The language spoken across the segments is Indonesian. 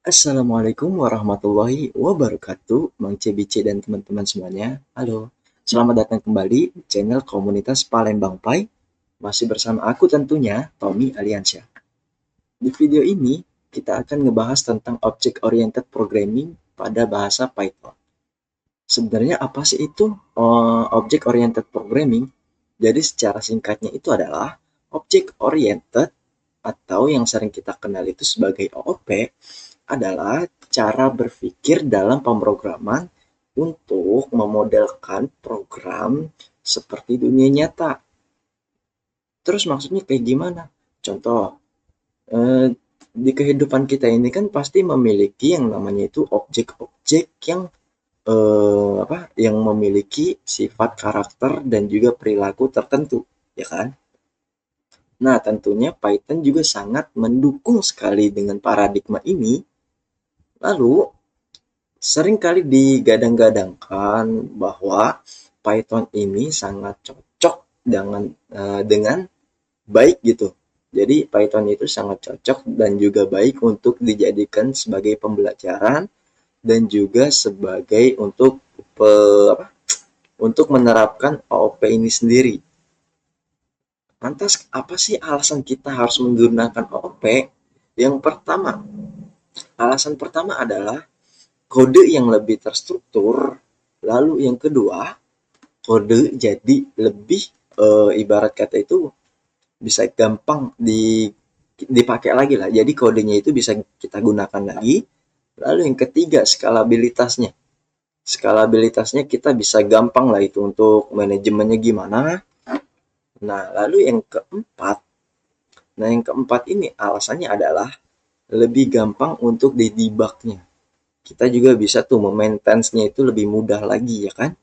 Assalamualaikum warahmatullahi wabarakatuh, Bang Cebice dan teman-teman semuanya. Halo, selamat datang kembali di channel komunitas Palembang Pai. Masih bersama aku tentunya, Tommy Aliansyah. Di video ini, kita akan ngebahas tentang Object Oriented Programming pada bahasa Python. Sebenarnya apa sih itu Object Oriented Programming? Jadi secara singkatnya itu adalah Object Oriented atau yang sering kita kenal itu sebagai OOP adalah cara berpikir dalam pemrograman untuk memodelkan program seperti dunia nyata. Terus maksudnya kayak gimana? Contoh, di kehidupan kita ini kan pasti memiliki yang namanya itu objek-objek yang yang memiliki sifat karakter dan juga perilaku tertentu, ya kan? Nah, tentunya Python juga sangat mendukung sekali dengan paradigma ini. Lalu, seringkali digadang-gadangkan bahwa Python ini sangat cocok dengan baik gitu. Jadi Python itu sangat cocok dan juga baik untuk dijadikan sebagai pembelajaran dan juga sebagai untuk menerapkan OOP ini sendiri. Lantas apa sih alasan kita harus menggunakan OOP? Yang pertama, alasan pertama adalah kode yang lebih terstruktur. Lalu yang kedua, kode jadi lebih ibarat kata itu bisa gampang dipakai lagi lah. Jadi kodenya itu bisa kita gunakan lagi. Lalu yang ketiga, skalabilitasnya. Skalabilitasnya kita bisa gampang lah itu untuk manajemennya gimana. Nah, yang keempat ini alasannya adalah lebih gampang untuk di-debug-nya. Kita juga bisa tuh memaintenance-nya itu lebih mudah lagi ya kan.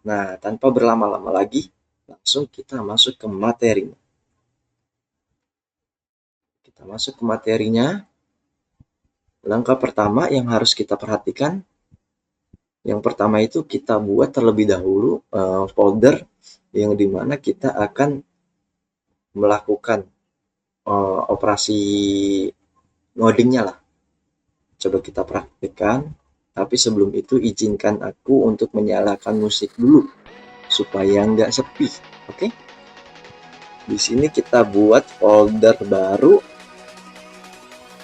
Nah, tanpa berlama-lama lagi, langsung kita masuk ke materinya. Kita masuk ke materinya. Langkah pertama yang harus kita perhatikan, yang pertama itu kita buat terlebih dahulu folder yang dimana kita akan melakukan operasi ngodingnya lah. Coba kita praktikkan. Tapi sebelum itu izinkan aku untuk menyalakan musik dulu supaya nggak sepi. Oke? Di sini kita buat folder baru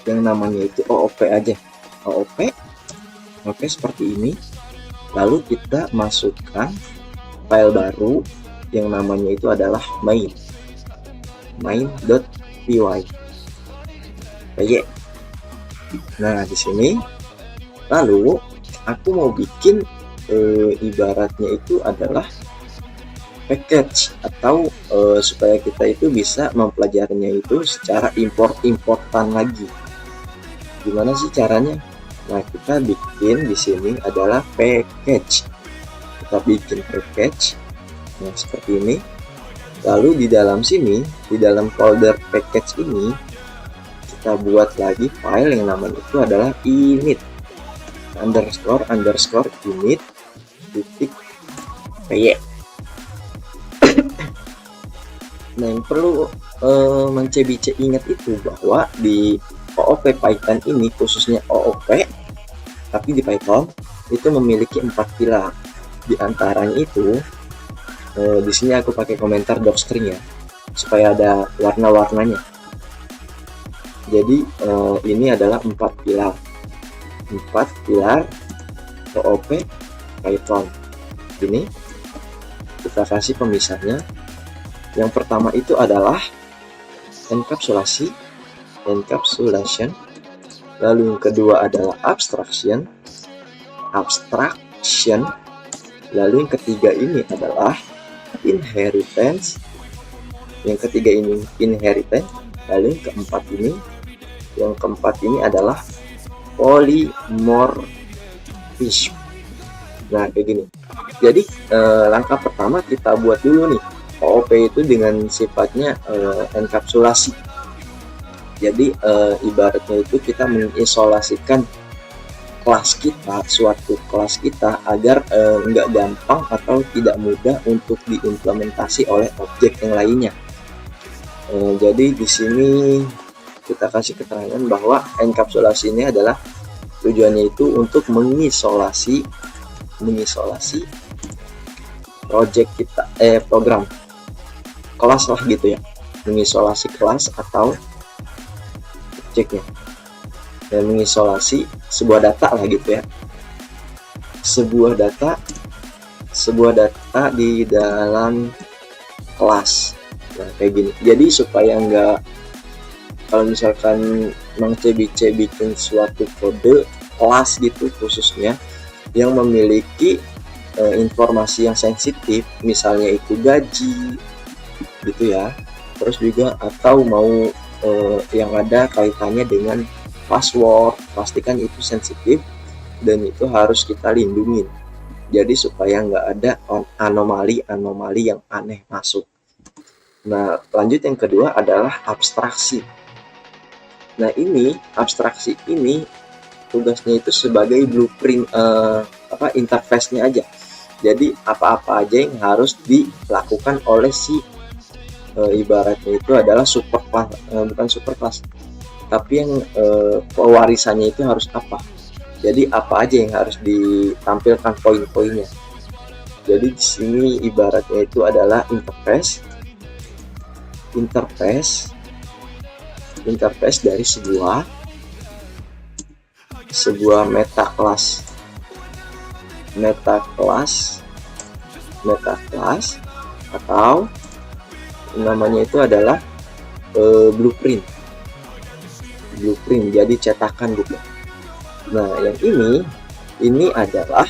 yang namanya itu OOP aja. OOP. Oke, seperti ini. Lalu kita masukkan file baru yang namanya itu adalah main.py. Nah, di sini lalu aku mau bikin ibaratnya itu adalah package atau supaya kita itu bisa mempelajarinya itu secara importan lagi. Gimana sih caranya? Nah, kita bikin di sini adalah package. Kita bikin package. Nah, seperti ini. Lalu di dalam sini, di dalam folder package ini, kita buat lagi file yang namanya itu adalah init __init .py. Nah, yang perlu Cebice ingat itu bahwa di OOP Python ini, khususnya OOP, tapi di Python itu memiliki 4 pilar. Di antaranya itu, di sini aku pakai komentar docstring ya, supaya ada warna-warnanya. Jadi ini adalah 4 pilar OOP Python. Ini kita kasih pemisahnya. Yang pertama itu adalah encapsulation. Lalu yang kedua adalah abstraction. Lalu yang ketiga ini adalah inheritance. Yang ketiga ini inheritance. Lalu yang keempat ini adalah polymorphism. Nah, kayak gini. Jadi langkah pertama kita buat dulu nih OOP itu dengan sifatnya enkapsulasi. Jadi ibaratnya itu kita mengisolasikan suatu kelas kita agar nggak gampang atau tidak mudah untuk diimplementasi oleh objek yang lainnya. Jadi di sini kita kasih keterangan bahwa enkapsulasi ini adalah tujuannya itu untuk mengisolasi project kita, program kelas lah gitu ya, mengisolasi kelas atau objeknya, dan mengisolasi sebuah data lah gitu ya, sebuah data di dalam kelas. Nah kayak gini, jadi supaya nggak, kalau misalkan Mang CBC bikin suatu kode kelas gitu khususnya yang memiliki informasi yang sensitif, misalnya itu gaji gitu ya, terus juga atau mau yang ada kaitannya dengan password, pastikan itu sensitif dan itu harus kita lindungi. Jadi supaya nggak ada anomali yang aneh masuk. Nah lanjut, yang kedua adalah abstraksi. Nah ini abstraksi ini tugasnya itu sebagai blueprint interface-nya aja. Jadi apa-apa aja yang harus dilakukan oleh si ibaratnya itu adalah super class, bukan super class, tapi yang pewarisannya itu harus apa. Jadi apa aja yang harus ditampilkan poin-poinnya. Jadi di sini ibaratnya itu adalah interface dari sebuah meta class atau namanya itu adalah blueprint, jadi cetakan buku. Nah yang ini adalah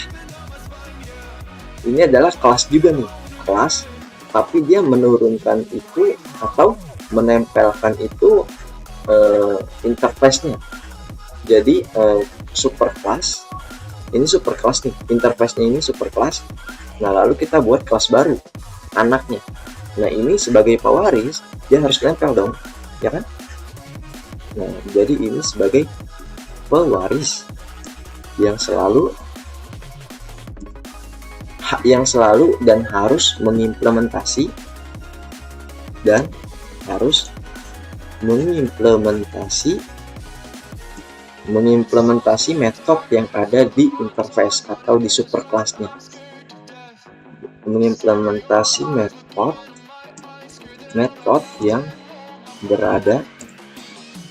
kelas juga nih, kelas, tapi dia menurunkan itu atau menempelkan itu interface-nya. Jadi super class ini super class nih, interface-nya ini super class. Nah lalu kita buat kelas baru anaknya. Nah ini sebagai pewaris dia harus nempel dong, ya kan? Nah jadi ini sebagai pewaris yang selalu dan harus mengimplementasi metode yang ada di interface atau di super class-nya. Mengimplementasi metode yang berada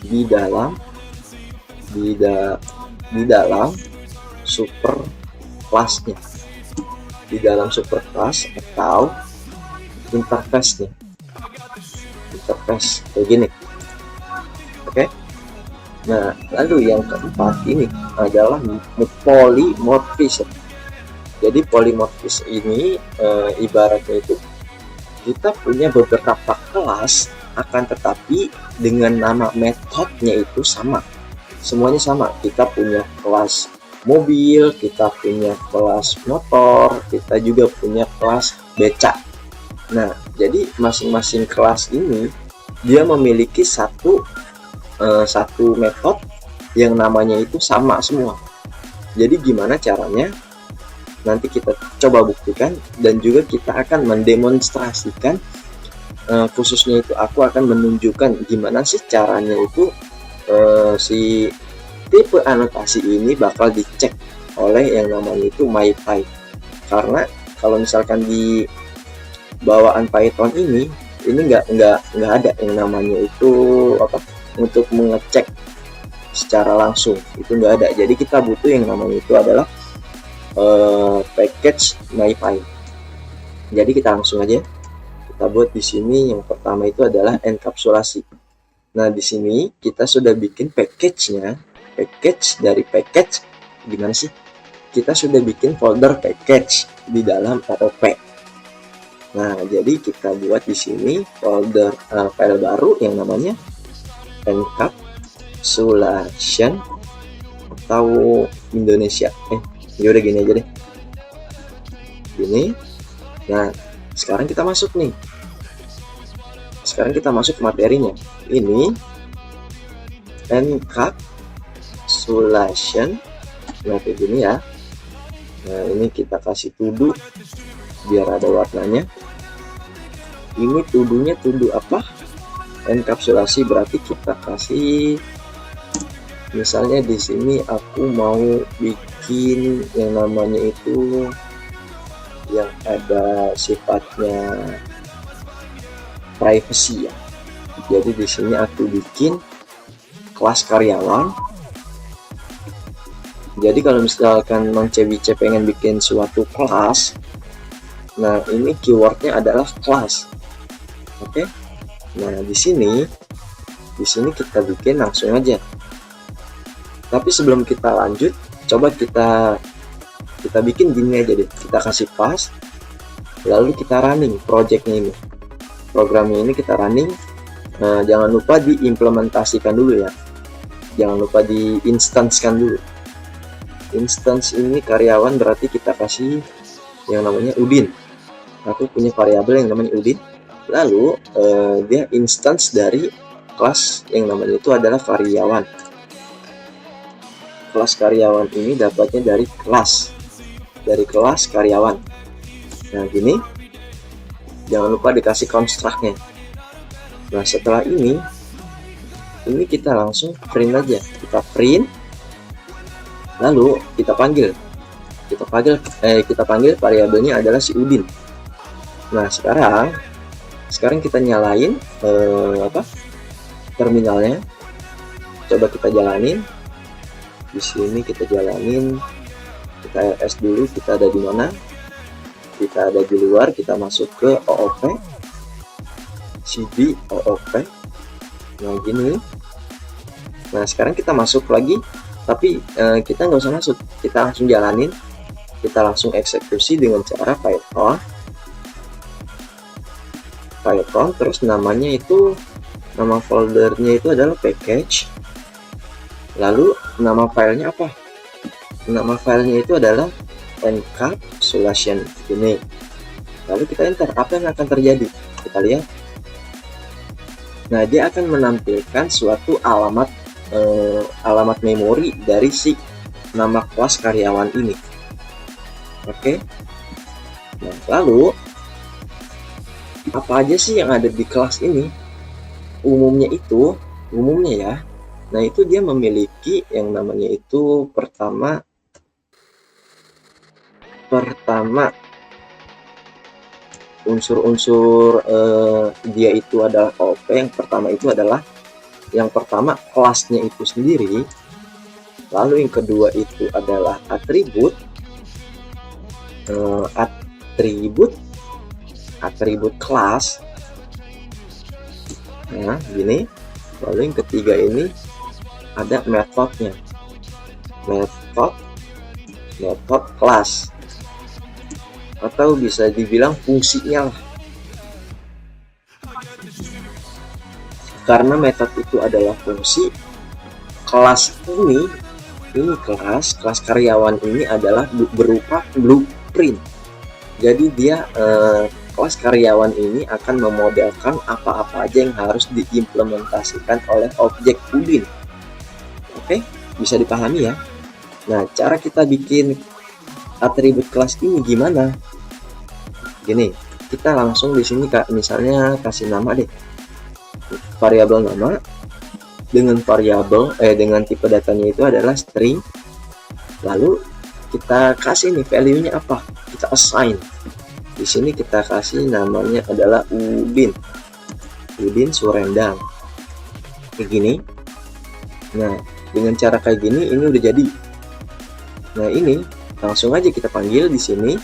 di dalam super class-nya, di dalam super class atau interface-nya. Interface kayak gini. Oke. Nah, lalu yang keempat ini adalah polymorphism. Jadi polymorphism ini ibaratnya itu kita punya beberapa kelas, akan tetapi dengan nama metodenya itu sama, semuanya sama. Kita punya kelas mobil, kita punya kelas motor, kita juga punya kelas beca. Nah jadi masing-masing kelas ini dia memiliki satu metode yang namanya itu sama semua. Jadi gimana caranya? Nanti kita coba buktikan, dan juga kita akan mendemonstrasikan, khususnya itu aku akan menunjukkan gimana sih caranya itu si tipe anotasi ini bakal dicek oleh yang namanya itu MyPy. Karena kalau misalkan di bawaan Python ini nggak ada yang namanya itu untuk mengecek secara langsung, itu nggak ada. Jadi kita butuh yang namanya itu adalah package MyPy. Jadi kita langsung aja kita buat di sini. Yang pertama itu adalah enkapsulasi. Nah di sini kita sudah bikin package-nya. Package dari package gimana sih? Kita sudah bikin folder package di dalam OOP. Nah jadi kita buat di sini folder file baru yang namanya encapsulation atau Indonesia. Ya udah gini aja deh. Gini. Nah, sekarang kita masuk nih. Sekarang kita masuk materinya. Ini encapsulation. Nah, kayak gini ya. Nah, ini kita kasih tudu biar ada warnanya. Ini tudunya tudu apa? Enkapsulasi berarti kita kasih, misalnya di sini aku mau bikin yang namanya itu yang ada sifatnya privacy ya. Jadi di sini aku bikin kelas karyawan. Jadi kalau misalkan Mang Cebice pengen bikin suatu kelas, nah ini keywordnya adalah kelas. Oke. Nah di sini kita bikin langsung aja. Tapi sebelum kita lanjut, coba kita bikin gini aja deh. Kita kasih pass, lalu kita running projectnya ini, programnya ini kita running. Jangan lupa diimplementasikan dulu ya, jangan lupa diinstanskan dulu. Instance ini karyawan berarti kita kasih yang namanya Udin. Aku punya variabel yang namanya Udin, lalu dia instance dari kelas yang namanya itu adalah karyawan. Kelas karyawan ini dapatnya dari kelas karyawan. Nah gini, jangan lupa dikasih construct-nya. Nah setelah ini kita langsung print aja. Kita print, lalu kita panggil variabelnya adalah si Udin. Nah sekarang kita nyalain terminalnya. Coba kita jalanin. Di sini kita jalanin, kita ls dulu, kita ada di mana, kita ada di luar, kita masuk ke OOP, cd OOP. Nah gini. Nah sekarang kita masuk lagi, tapi kita nggak usah masuk, kita langsung jalanin, kita langsung eksekusi dengan cara Python, terus namanya itu, nama foldernya itu adalah package, lalu nama filenya apa? Nama filenya itu adalah encapsulation ini. Lalu kita enter, apa yang akan terjadi? Kita lihat. Nah dia akan menampilkan suatu alamat memori dari si nama kelas karyawan ini. Oke. Nah lalu apa aja sih yang ada di kelas ini? Umumnya ya. Nah itu dia memiliki yang namanya itu pertama unsur-unsur dia itu adalah OP. Yang pertama kelasnya itu sendiri, lalu yang kedua itu adalah atribut kelas. Nah gini, lalu yang ketiga ini ada metodenya, metode kelas, atau bisa dibilang fungsinya lah. Karena metode itu adalah fungsi, kelas ini kelas karyawan ini adalah berupa blueprint. Jadi dia kelas karyawan ini akan memodelkan apa-apa aja yang harus diimplementasikan oleh objek Udin. Oke, bisa dipahami ya. Nah, cara kita bikin atribut kelas ini gimana? Gini, kita langsung di sini misalnya kasih nama deh. Variabel nama dengan dengan tipe datanya itu adalah string. Lalu kita kasih nih value-nya apa? Kita assign. Di sini kita kasih namanya adalah Udin Surendang. Kayak gini. Nah, dengan cara kayak gini ini udah jadi. Nah, ini langsung aja kita panggil di sini.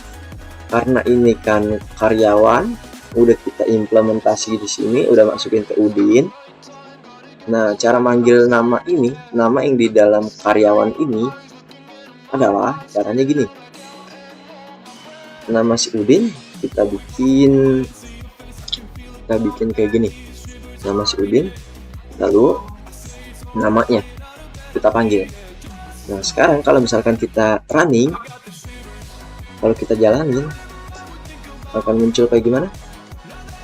Karena ini kan karyawan, udah kita implementasi di sini, udah masukin ke Udin. Nah, cara manggil nama ini, nama yang di dalam karyawan ini adalah caranya gini. Nama si Udin kita bikin kayak gini. Nama si Udin, lalu namanya kita panggil. Nah sekarang kalau misalkan kita running, kalau kita jalanin, akan muncul kayak gimana?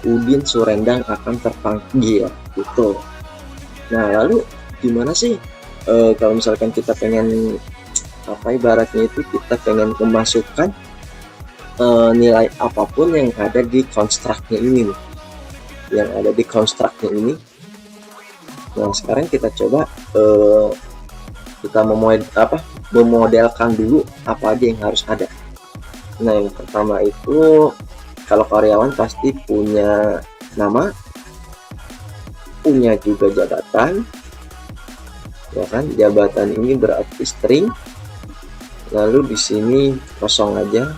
Udin Surendang akan terpanggil gitu. Nah lalu gimana sih kalau misalkan kita pengen ibaratnya itu kita pengen memasukkan nilai apapun yang ada di construct-nya ini nih. Yang ada di construct-nya ini, Nah, sekarang kita coba kita memodelkan dulu apa aja yang harus ada. Nah, yang pertama itu kalau karyawan pasti punya nama, punya juga jabatan, ya kan? Jabatan ini berarti string. Lalu di sini kosong aja.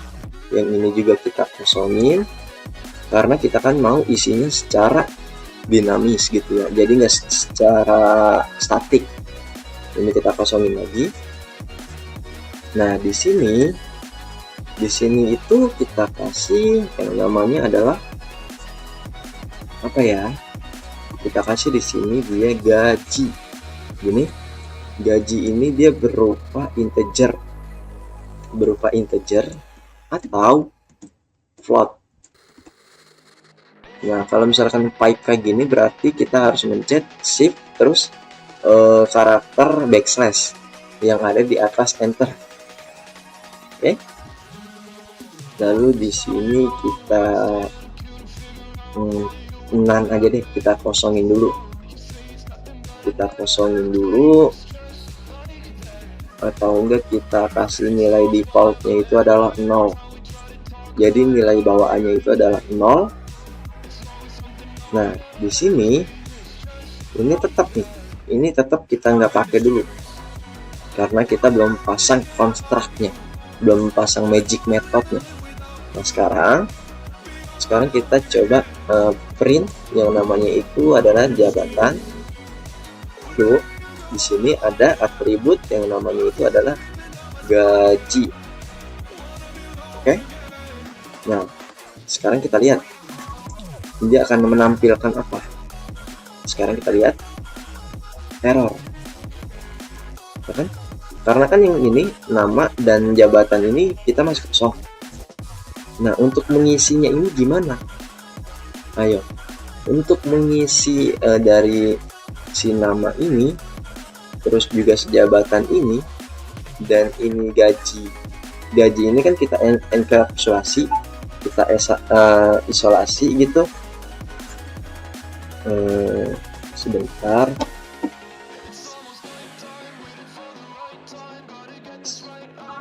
Yang ini juga kita kosongin karena kita kan mau isinya secara dinamis gitu ya. Jadi nggak secara statik. Ini kita kosongin lagi. Nah, di sini itu kita kasih yang namanya adalah apa ya? Kita kasih di sini dia gaji. Gini, gaji ini dia berupa integer atau float. Nah, kalau misalkan pipe kayak gini berarti kita harus mencet shift terus karakter backslash yang ada di atas enter. Oke. Lalu di sini kita nan aja deh, kita kosongin dulu. Atau enggak kita kasih nilai defaultnya itu adalah 0. Jadi nilai bawaannya itu adalah 0. Nah, di sini ini tetap kita nggak pakai dulu karena kita belum pasang construct-nya, belum pasang magic methodnya. Nah, sekarang kita coba print yang namanya itu adalah jabatan. Tuh, di sini ada atribut yang namanya itu adalah gaji. Oke. Nah, sekarang kita lihat dia akan menampilkan apa. Sekarang kita lihat error, ya kan? Karena kan yang ini nama dan jabatan ini kita masih kosong. Nah, untuk mengisinya ini gimana? Ayo, untuk mengisi dari si nama ini, terus juga sejabatan ini, dan ini gaji ini kan kita enkapsulasi, kita isolasi gitu. Sebentar.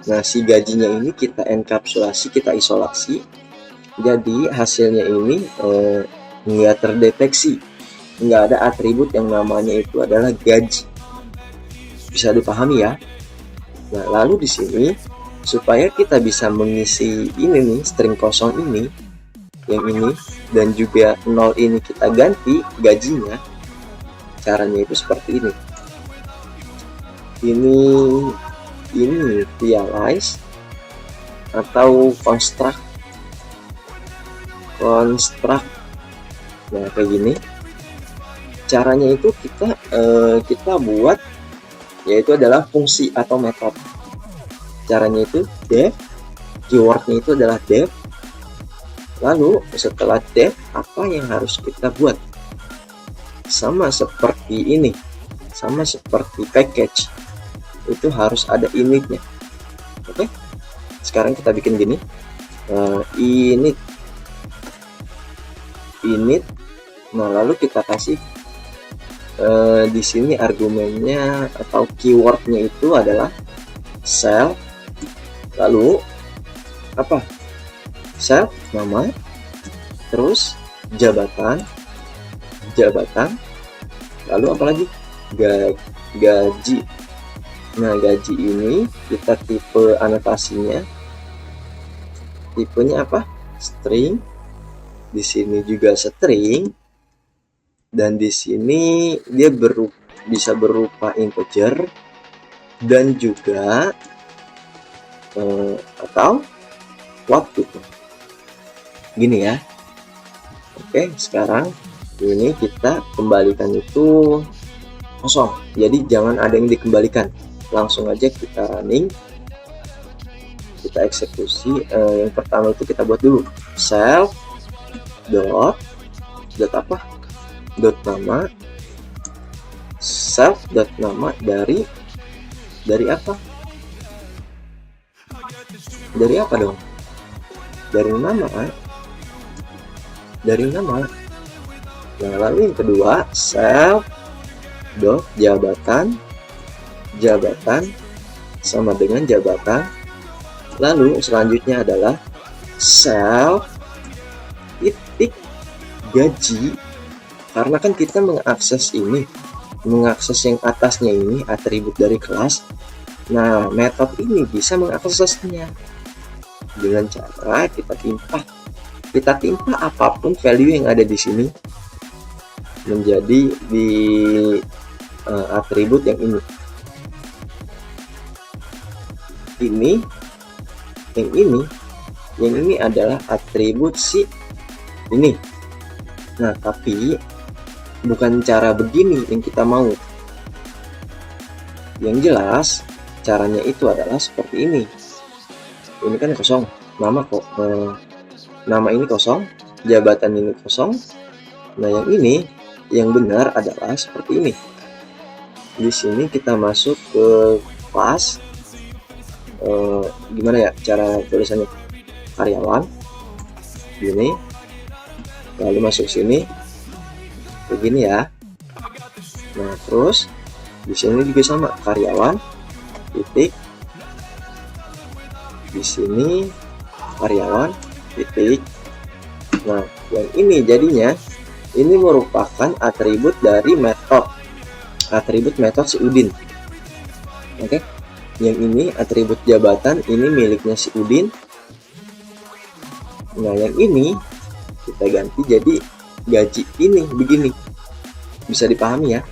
Nah, si gajinya ini kita enkapsulasi, kita isolasi. Jadi hasilnya ini nggak terdeteksi, nggak ada atribut yang namanya itu adalah gaji. Bisa dipahami ya? Nah, lalu di sini supaya kita bisa mengisi ini nih, string kosong ini, yang ini, dan juga 0 ini kita ganti gajinya. Caranya itu seperti ini. Ini initialize atau construct. Nah, kayak gini. Caranya itu kita buat, yaitu adalah fungsi atau metode. Caranya itu def, keywordnya itu adalah def. Lalu setelah def, apa yang harus kita buat? Sama seperti ini, sama seperti package, itu harus ada initnya. Oke, sekarang kita bikin gini, init. Nah, lalu kita kasih di sini argumennya atau keywordnya itu adalah self, lalu apa? Self, nama, terus jabatan, lalu apa lagi? Gaji. Nah, gaji ini kita tipe anotasinya, tipenya apa? String. Di sini juga string, dan di sini dia bisa berupa integer dan juga atau float gitu. Gini ya. Oke, sekarang ini kita kembalikan itu kosong. Jadi jangan ada yang dikembalikan. Langsung aja kita running. Kita eksekusi. Yang pertama itu kita buat dulu self dot apa? Dot nama. Self dot nama dari apa? Dari apa dong? Dari nama kan? Dari nama. Nah, lalu yang kedua self dot jabatan sama dengan jabatan. Lalu selanjutnya adalah self titik gaji, karena kan kita mengakses yang atasnya ini atribut dari kelas. Nah, metode ini bisa mengaksesnya dengan cara kita timpa apapun value yang ada di sini menjadi di atribut yang ini adalah atribut si ini. Nah, tapi bukan cara begini yang kita mau. Yang jelas caranya itu adalah seperti ini. Ini kan kosong, nama ini kosong, jabatan ini kosong. Nah, yang benar adalah seperti ini. Di sini kita masuk ke kelas, gimana ya cara tulisannya, karyawan, gini, lalu masuk sini, begini ya. Nah, terus di sini juga sama, karyawan, titik, di sini karyawan, titik. Nah, yang ini jadinya ini merupakan atribut dari metode si Udin. Oke. Yang ini atribut jabatan, ini miliknya si Udin. Nah, yang ini kita ganti jadi gaji ini begini. Bisa dipahami ya?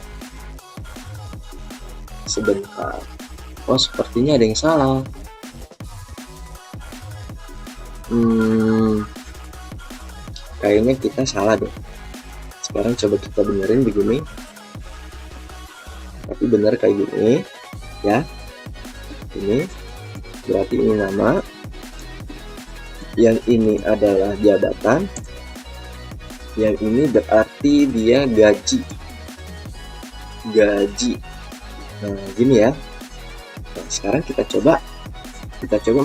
Sebentar. Oh, sepertinya ada yang salah. Kayaknya kita salah deh. Sekarang coba kita benerin begini. Tapi benar kayak gini ya. Ini berarti ini nama, yang ini adalah jabatan, yang ini berarti dia gaji. Nah, gini ya. Nah, sekarang kita coba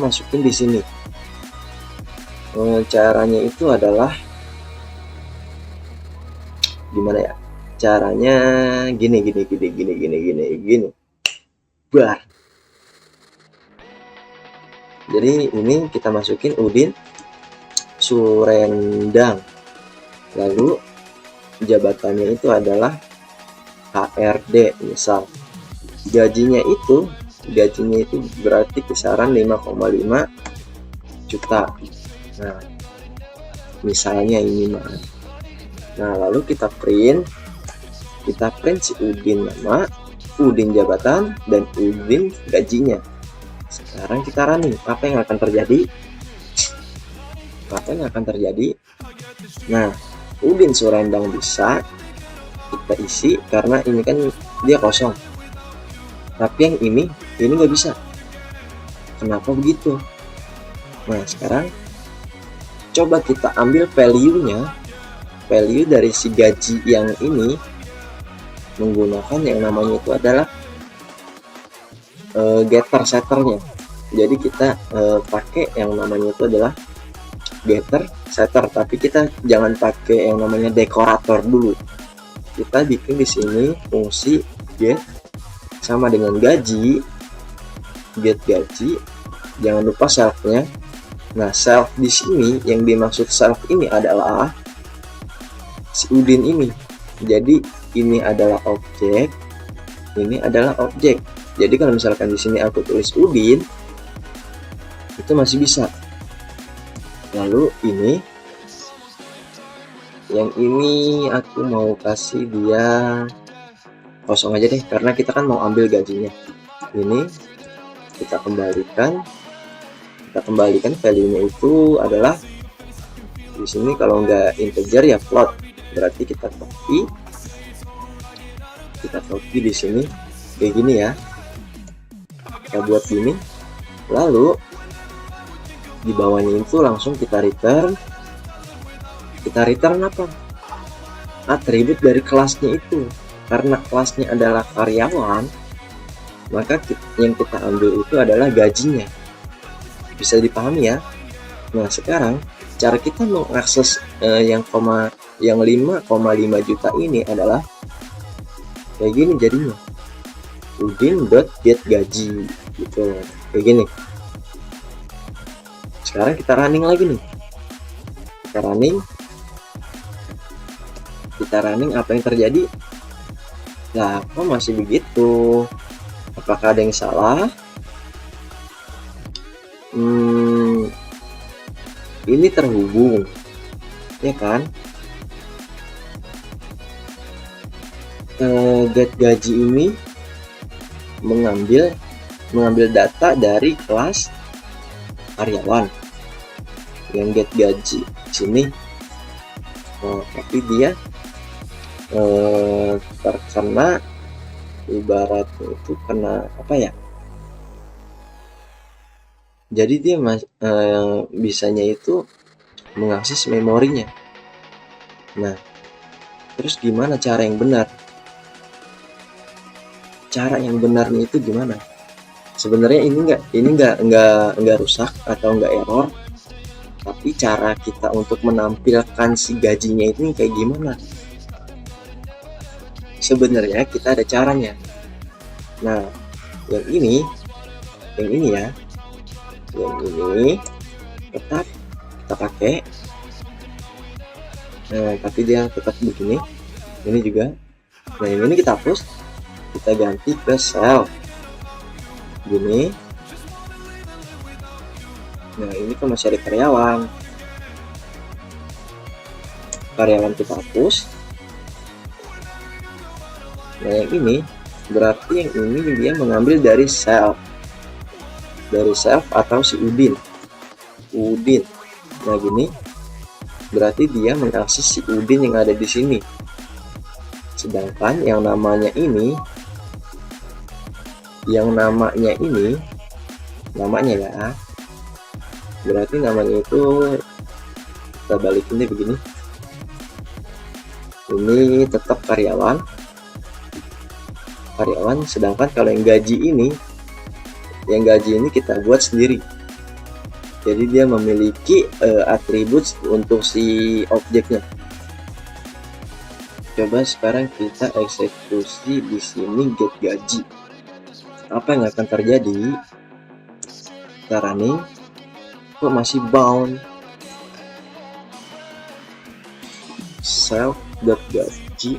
masukin di sini. Caranya itu adalah gimana ya? Caranya gini. Bar. Jadi ini kita masukin Udin Surendang. Lalu jabatannya itu adalah HRD misal. Gajinya itu berarti kisaran 5,5 juta. Nah, misalnya ini mah. Nah, lalu kita print si Udin nama, Udin jabatan, dan Udin gajinya. Sekarang kita running. Apa yang akan terjadi? Nah, Udin Surendang bisa kita isi karena ini kan dia kosong. Tapi yang ini nggak bisa. Kenapa begitu? Nah, sekarang coba kita ambil value dari si gaji yang ini menggunakan yang namanya itu adalah getter setternya. Jadi kita pakai yang namanya itu adalah getter setter, tapi kita jangan pakai yang namanya dekorator dulu. Kita bikin di sini fungsi get sama dengan gaji, get gaji, jangan lupa selfnya. Nah, self di sini yang dimaksud self ini adalah si Udin ini. Jadi ini adalah objek, ini adalah objek. Jadi kalau misalkan di sini aku tulis Udin, itu masih bisa. Lalu yang ini aku mau kasih dia kosong aja deh, karena kita kan mau ambil gajinya. Ini kita kembalikan value-nya itu adalah di sini. Kalau nggak integer ya float, berarti kita copy di sini kayak gini ya. Kita buat gini, lalu di bawahnya itu langsung kita return apa? Atribut dari kelasnya itu. Karena kelasnya adalah karyawan, maka yang kita ambil itu adalah gajinya. Bisa dipahami ya? Nah, sekarang cara kita mengakses yang 5,5 juta ini adalah kayak gini jadinya, udin.get gaji gitu, kayak gini. Sekarang kita running lagi nih, kita running apa yang terjadi? Nah, kok masih begitu? Apakah ada yang salah? Ini terhubung, ya kan? Get gaji ini mengambil data dari kelas karyawan yang get gaji sini. Tapi dia terkena, ibaratnya itu kena apa ya, jadi dia bisanya itu mengakses memorinya. Nah, terus gimana cara yang benar? Cara yang benarnya itu gimana? Sebenarnya ini nggak rusak atau nggak error, tapi cara kita untuk menampilkan si gajinya itu kayak gimana? Sebenarnya kita ada caranya. Nah, yang ini ya, yang ini tetap kita pakai. Nah, tapi dia tetap begini. Ini juga. Nah, yang ini kita hapus, kita ganti ke self gini. Nah, ini kan masih ada karyawan kita hapus. Nah, yang ini berarti yang ini dia mengambil dari self atau si udin. Nah, gini berarti dia mengakses si udin yang ada di sini. Sedangkan yang namanya ya, berarti namanya itu kita balikin deh begini. Ini tetap karyawan, sedangkan kalau yang gaji ini kita buat sendiri. Jadi dia memiliki atribut untuk si objeknya. Coba sekarang kita eksekusi di sini get gaji. Apa yang akan terjadi? Kita running, kok masih bound? Self.gaji.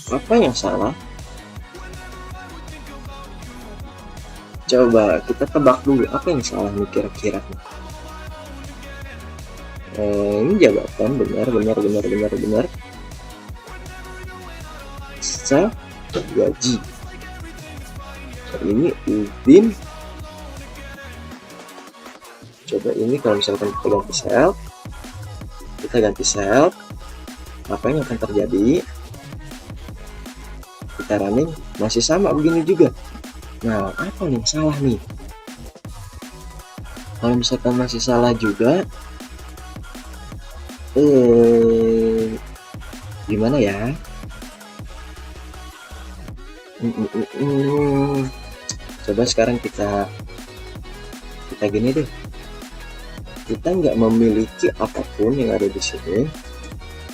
Apa yang salah? Coba kita tebak dulu apa yang salah nih kira-kira. Ini jabatan, benar. Self gaji. Ini udin. Coba ini kalau misalkan kita ganti self, apa yang akan terjadi? Kita running masih sama begini juga. Nah, apa nih salah nih? Kalau misalkan masih salah juga, gimana ya? Coba sekarang kita gini deh. Kita nggak memiliki apapun yang ada di sini,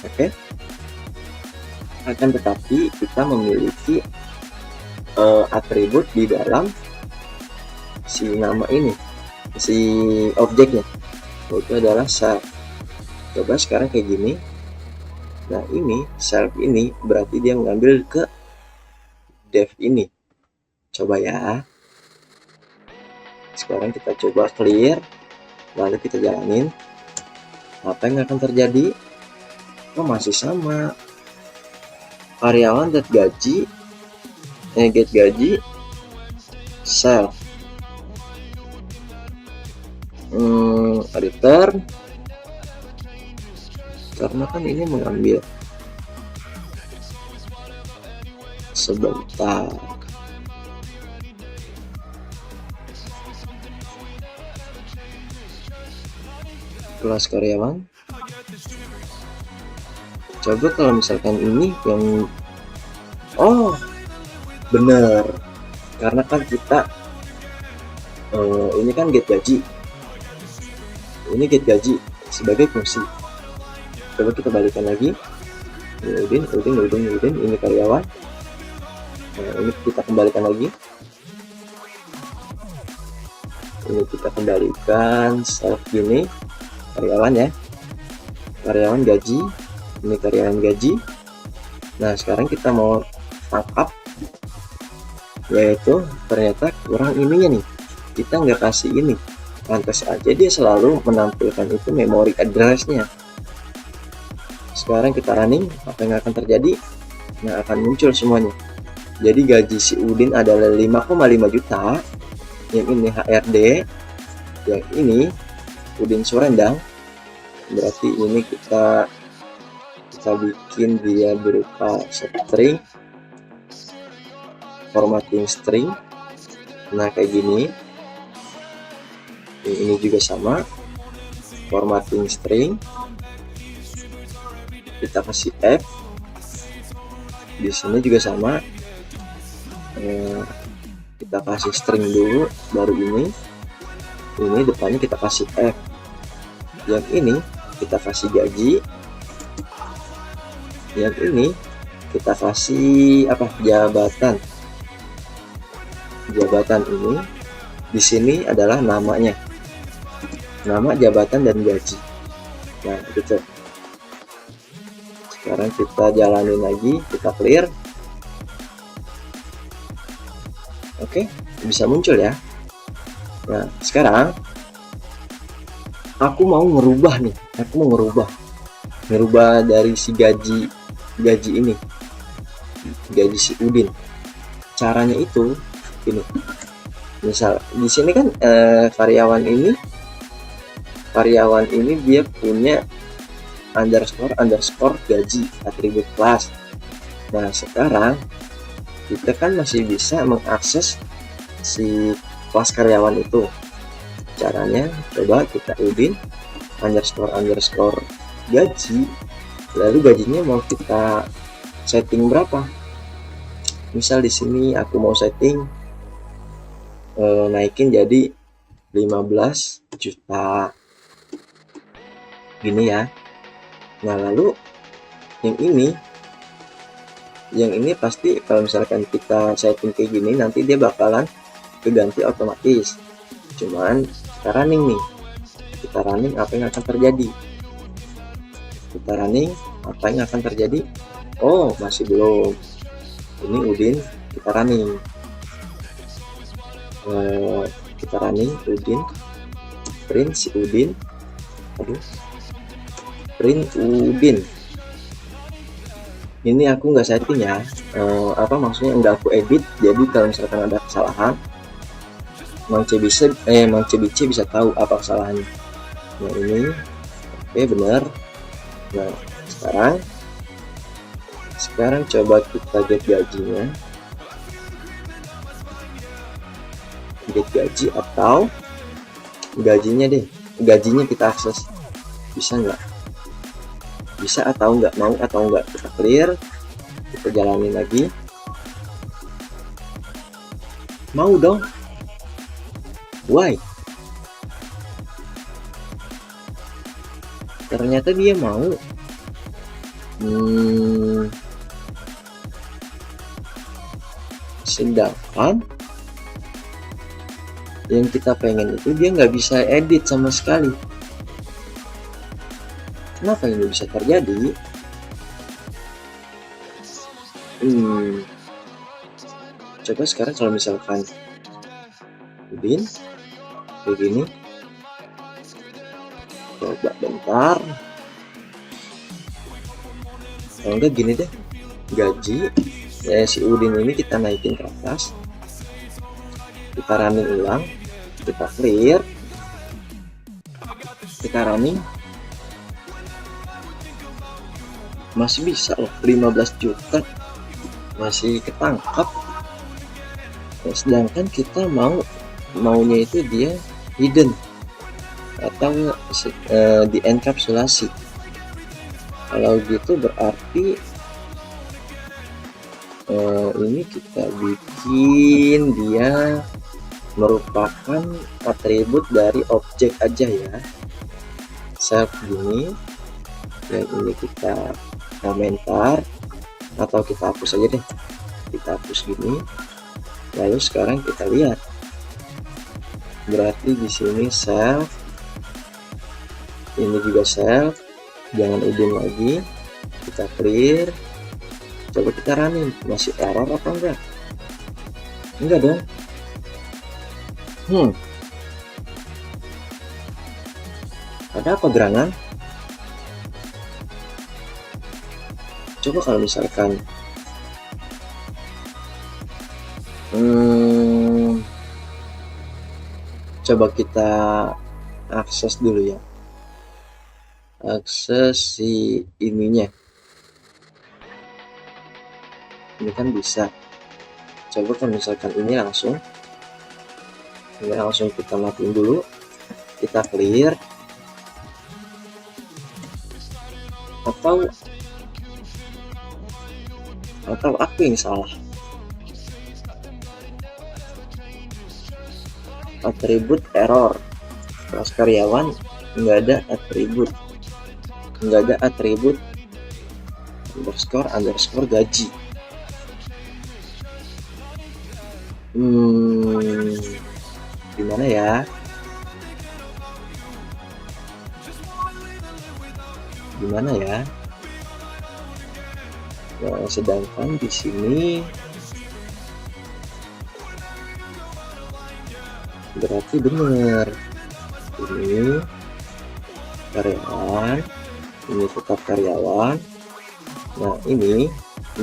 oke? Akan tetapi kita memiliki atribut di dalam si nama ini, si objeknya, itu adalah self. Coba sekarang kayak gini. Nah, ini self ini berarti dia mengambil ke dev ini. Coba ya. Sekarang kita coba clear, lalu kita jalanin. Apa yang akan terjadi? Oh, masih sama. Karyawan get gaji self return, karena kan ini mengambil sebentar. Kelas karyawan. Coba kalau misalkan ini yang benar, karena kan kita Ini kan get gaji, ini get gaji sebagai fungsi. Coba kita balikan lagi, ini Udin, ini karyawan. Ini kita kembalikan lagi, ini kita kembalikan self gini, karyawan ya, karyawan gaji, ini karyawan gaji. Nah sekarang kita mau tangkap, yaitu ternyata kurang ininya nih, kita nggak kasih ini. Pantas aja dia selalu menampilkan itu memory address-nya. Sekarang kita running, apa yang akan terjadi? Nah akan muncul semuanya. Jadi gaji si Udin adalah 5,5 juta, yang ini HRD, yang ini Udin Surendang. Berarti ini kita bikin dia berupa string, formatting string. Nah kayak gini. Ini juga sama, formatting string, kita kasih F. Di sini juga sama, kita kasih string dulu, baru ini depannya kita kasih F. Yang ini kita kasih gaji, yang ini kita kasih apa, jabatan. Jabatan ini di sini adalah namanya, nama, jabatan, dan gaji. Nah gitu. Sekarang kita jalanin lagi, kita clear. Oke, bisa muncul ya. Nah sekarang aku mau ngerubah nih, ngerubah dari si gaji ini, gaji si Udin. Caranya itu ini, misal di sini kan karyawan ini dia punya underscore gaji atribut kelas. Nah sekarang kita kan masih bisa mengakses si kelas karyawan itu. Caranya coba kita Udin underscore gaji, lalu gajinya mau kita setting berapa. Misal di sini aku mau setting naikin jadi 15 juta gini ya. Nah lalu yang ini pasti kalau misalkan kita setting kayak gini, nanti dia bakalan keganti otomatis. Cuman kita running nih, apa yang akan terjadi? Apa yang akan terjadi? Oh masih belum. Ini Udin, kita running, Udin, print si Udin, print Udin. Ini aku nggak setting ya, maksudnya nggak aku edit. Jadi kalau misalkan ada kesalahan, Mang CBC bisa tahu apa kesalahannya. Nah ini oke, benar. Nah sekarang coba kita get gajinya, get gaji atau gajinya deh, gajinya kita akses, bisa nggak? Bisa atau nggak? Mau atau nggak? Kita clear, kita jalanin lagi. Mau dong. Why? Ternyata dia mau. Sedangkan yang kita pengen itu dia nggak bisa edit sama sekali. Kenapa ini bisa terjadi? Coba sekarang kalau misalkan Udin kayak gini, coba bentar, kalau enggak gini deh, gaji si Udin ini kita naikin ke atas, kita running ulang, kita clear, kita running, masih bisa loh, 15 juta masih ketangkap. Sedangkan kita maunya itu dia hidden atau di enkapsulasi. Kalau gitu berarti ini kita bikin dia merupakan atribut dari objek aja ya. Self gini, yang ini kita komentar atau kita hapus aja deh, kita hapus gini. Lalu sekarang kita lihat, berarti di sini self, ini juga self, jangan udin lagi, kita clear. Coba kita running, masih error apa enggak? Enggak dong. Ada apa gerangan? Coba kalau misalkan coba kita akses dulu ya, akses si ininya. Ini kan bisa. Coba kalau misalkan ini langsung kita matiin dulu, kita clear. Atau aku yang salah. Atribut error, kelas karyawan nggak ada atribut, underscore gaji. Gimana ya? Nah, sedangkan di sini berarti benar, ini karyawan, ini tetap karyawan. Nah ini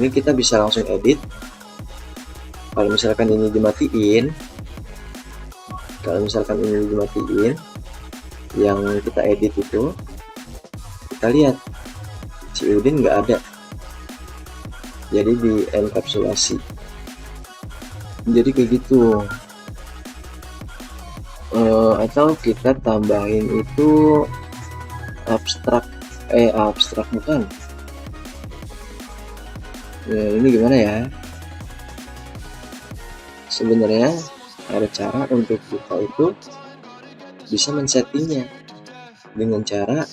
kita bisa langsung edit. Kalau misalkan ini dimatiin, yang kita edit itu, kita lihat si Udin nggak ada, jadi di enkapsulasi. Jadi kayak gitu. Atau kita tambahin itu abstrak bukan ya, ini gimana ya, sebenarnya ada cara untuk kita itu bisa men-settingnya dengan cara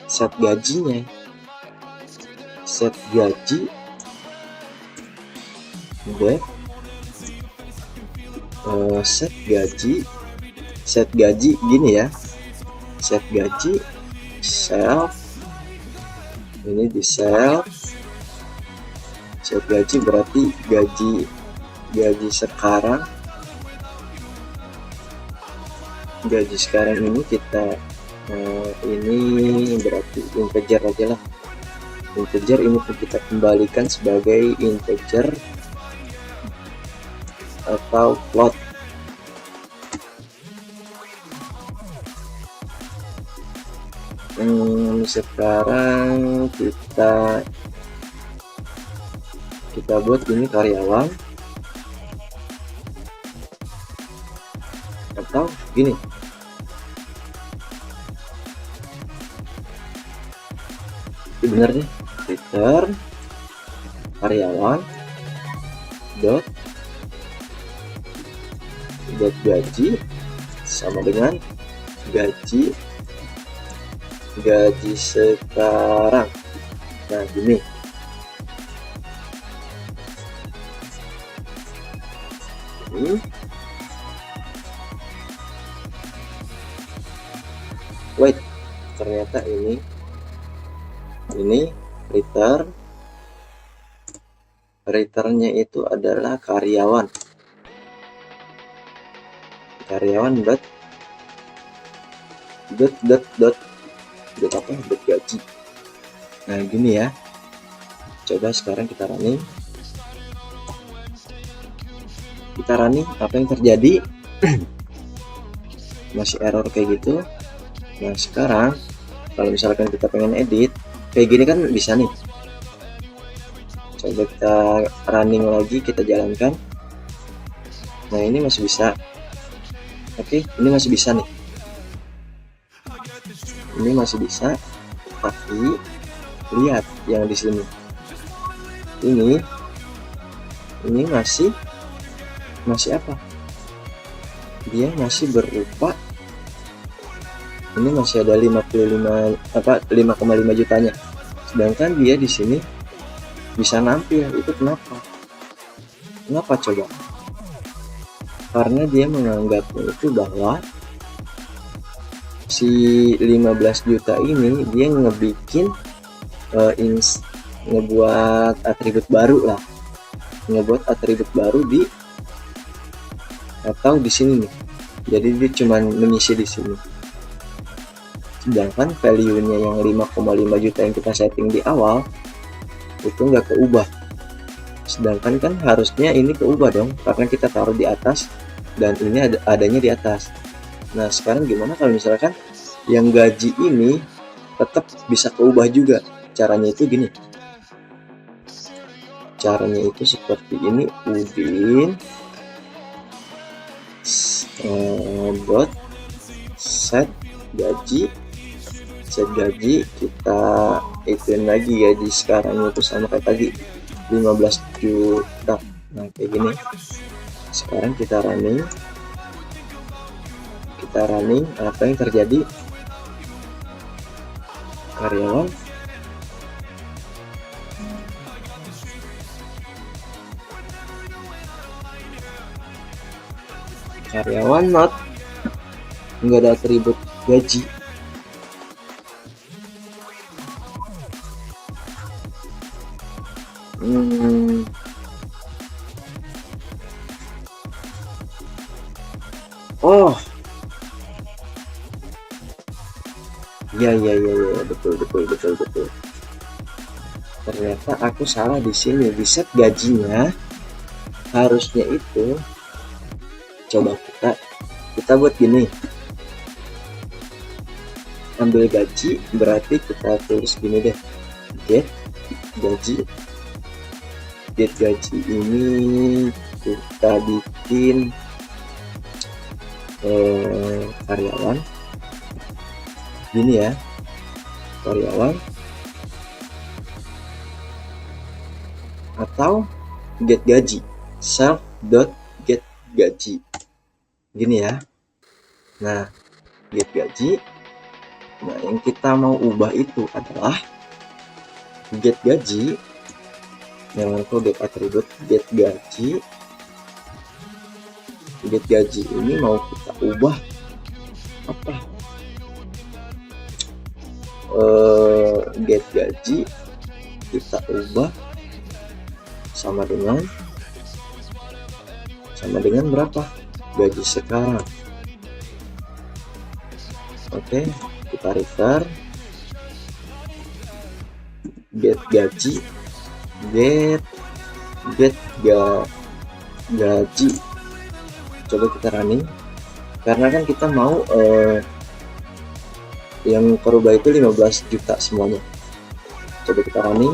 set gajinya, set gaji set gaji gini ya, set gaji self, ini di self, set gaji berarti gaji sekarang, ini kita ini berarti integer aja lah, integer ini kita kembalikan sebagai integer atau float. Sekarang kita buat ini karyawan, atau gini, bener nih, return karyawan dot gaji sama dengan gaji sekarang. Nah gini, wait, ternyata ini returnnya itu adalah karyawan dot gaji. Nah gini ya, coba sekarang kita running, apa yang terjadi? Masih error kayak gitu. Nah sekarang kalau misalkan kita pengen edit kayak gini kan bisa nih, coba kita running lagi, kita jalankan. Nah ini masih bisa. Oke, ini masih bisa nih, tapi lihat yang di sini, ini masih apa, dia masih berupa ini masih ada 5,5 jutanya, sedangkan dia di sini bisa nampil. Itu kenapa coba? Karena dia menganggapnya itu bahwa si 15 juta ini dia ngebuat atribut baru lah, di atau di sini nih. Jadi dia cuman mengisi di sini. Sedangkan value-nya yang 5,5 juta yang kita setting di awal itu nggak keubah. Sedangkan kan harusnya ini keubah dong, karena kita taruh di atas dan ini adanya di atas. Nah, sekarang gimana kalau misalkan yang gaji ini tetap bisa keubah juga? Caranya itu gini. Caranya itu seperti ini, Udin dot set gaji kita ituin lagi gaji sekarang itu sama kayak tadi 15 juta. Nah, kayak gini. Sekarang kita running, apa yang terjadi? Karyawan not, nggak ada atribut gaji. Oh, ya, betul. Ternyata aku salah di sini. Di set gajinya harusnya itu, coba kita buat gini. Ambil gaji, berarti kita tulis gini deh, get gaji ini kita bikin karyawan gini ya, karyawan atau get gaji, self dot get gaji gini ya. Nah, get gaji, nah yang kita mau ubah itu adalah get gaji, yang get atribut get gaji ini mau kita ubah apa? Get gaji kita ubah sama dengan berapa gaji sekarang. Oke, kita refer get gaji, get gaji. Coba kita running, karena kan kita mau yang perubah itu 15 juta semuanya. Coba kita running,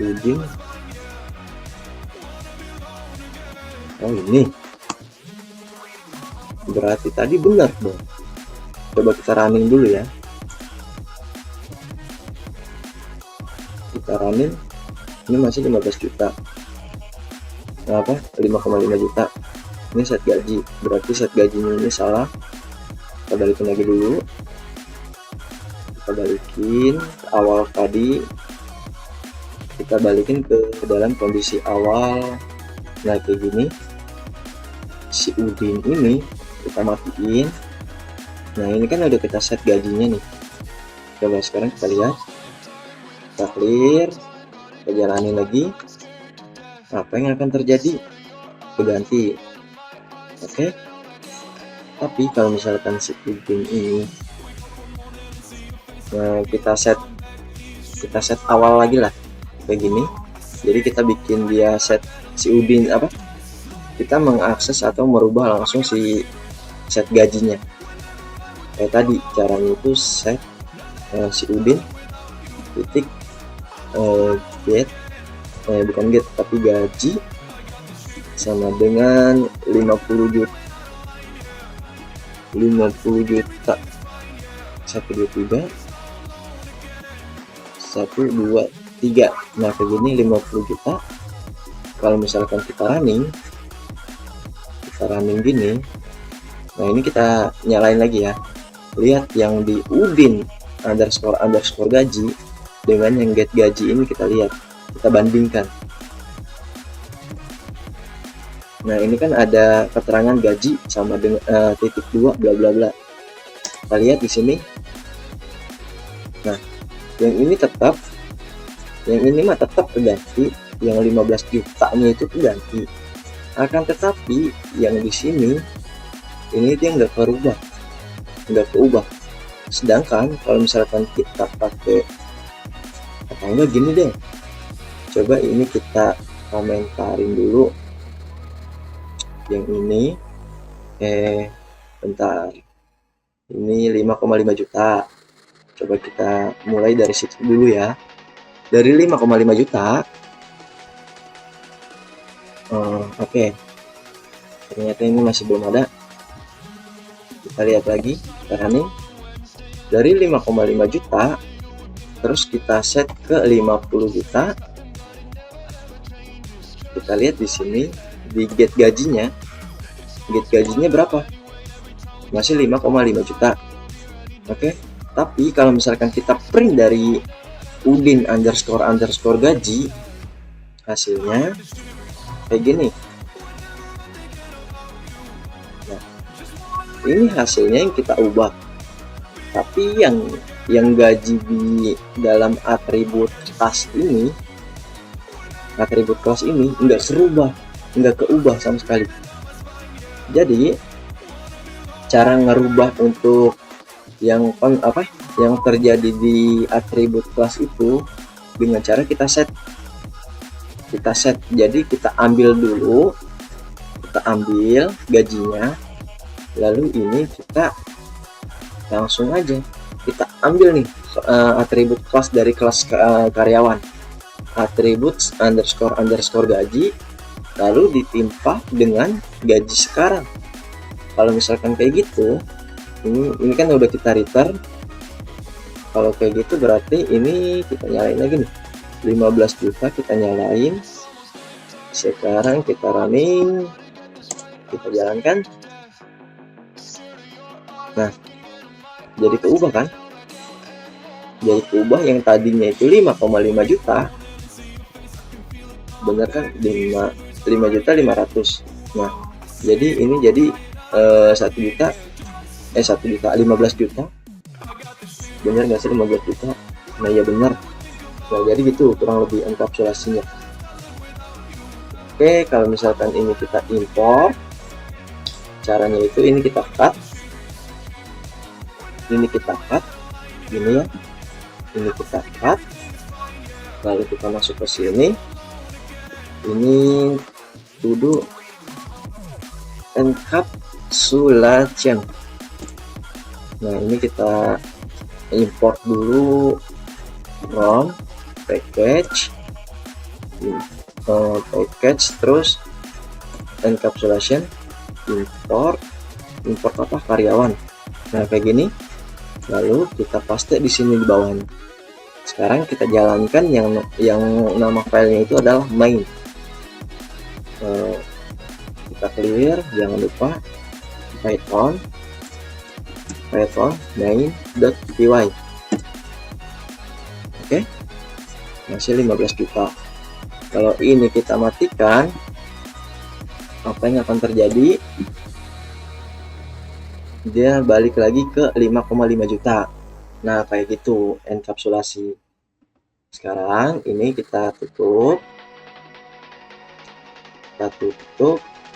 Udin. Oh, ini berarti tadi benar dong. Coba kita running dulu ya. Kita running, ini masih 15 juta. Nah, apa? 5,5 juta. Ini set gaji, berarti set gajinya ini salah. Kita balikin lagi dulu. Kita balikin ke awal tadi. Kita balikin ke dalam kondisi awal. Nah, kayak gini. Si Udin ini kita matiin. Nah, ini kan udah kita set gajinya nih. Coba sekarang kita lihat. Kita clear, kita jalanin lagi. Apa yang akan terjadi? Berganti. Oke. Tapi kalau misalkan si Udin ini kita set awal lagi lah kayak gini. Jadi kita bikin dia set si Udin apa? Kita mengakses atau merubah langsung si set gajinya. Kayak tadi caranya itu set si Udin titik get bukan get tapi gaji sama dengan 50 juta 123 123. Nah, kayak gini 50 juta. Kalau misalkan kita running kita running gini. Nah, ini kita nyalain lagi ya. Lihat yang di Udin underscore gaji dengan yang get gaji ini, kita lihat, kita bandingkan. Nah, ini kan ada keterangan gaji sama dengan titik 2 bla bla bla. Kita lihat di sini. Nah, yang ini mah tetap keganti, yang 15 jutanya itu keganti. Akan tetapi yang di sini ini dia nggak keubah. Sedangkan kalau misalkan kita pakai, atau enggak gini deh, coba ini kita komentarin dulu yang ini. Bentar, ini 5,5 juta. Coba kita mulai dari situ dulu ya, dari 5,5 juta. Oke. Ternyata ini masih belum ada. Kita lihat lagi, kita running dari 5,5 juta, terus kita set ke 50 juta. Kita lihat di sini di get gajinya berapa? Masih 5,5 juta. Oke. Tapi kalau misalkan kita print dari Udin underscore gaji, hasilnya kayak gini. Nah, ini hasilnya yang kita ubah. Tapi yang gaji di dalam atribut kelas ini nggak keubah sama sekali. Jadi cara ngerubah untuk yang terjadi di atribut kelas itu dengan cara kita set. Jadi kita ambil gajinya, lalu ini kita langsung aja kita ambil nih atribut kelas dari kelas karyawan, atribut underscore gaji, lalu ditimpa dengan gaji sekarang. Kalau misalkan kayak gitu, ini kan udah kita return. Kalau kayak gitu berarti ini kita nyalain lagi nih, 15 juta kita nyalain. Sekarang kita running, kita jalankan. Nah, jadi keubah kan? Jadi keubah, yang tadinya itu 5,5 juta, bener kan? 5.500.000. Nah, jadi ini jadi 1 juta 15 juta. Bener nggak sih 15 juta? Nah, ya bener. Nah, jadi gitu kurang lebih enkapsulasinya. Oke, kalau misalkan ini kita import, caranya itu ini kita cut, gini ya, ini kita cut, lalu kita masuk ke sini, ini to encapsulation. Nah, ini kita import dulu from package, terus encapsulation, import apa, karyawan. Nah, kayak gini, lalu kita paste di sini di bawahnya. Sekarang kita jalankan yang nama filenya itu adalah main. Kita clear, jangan lupa python main.py. Oke, masih 15 juta. Kalau ini kita matikan, apa yang akan terjadi? Dia balik lagi ke 5,5 juta. Nah, kayak gitu enkapsulasi. Sekarang ini kita tutup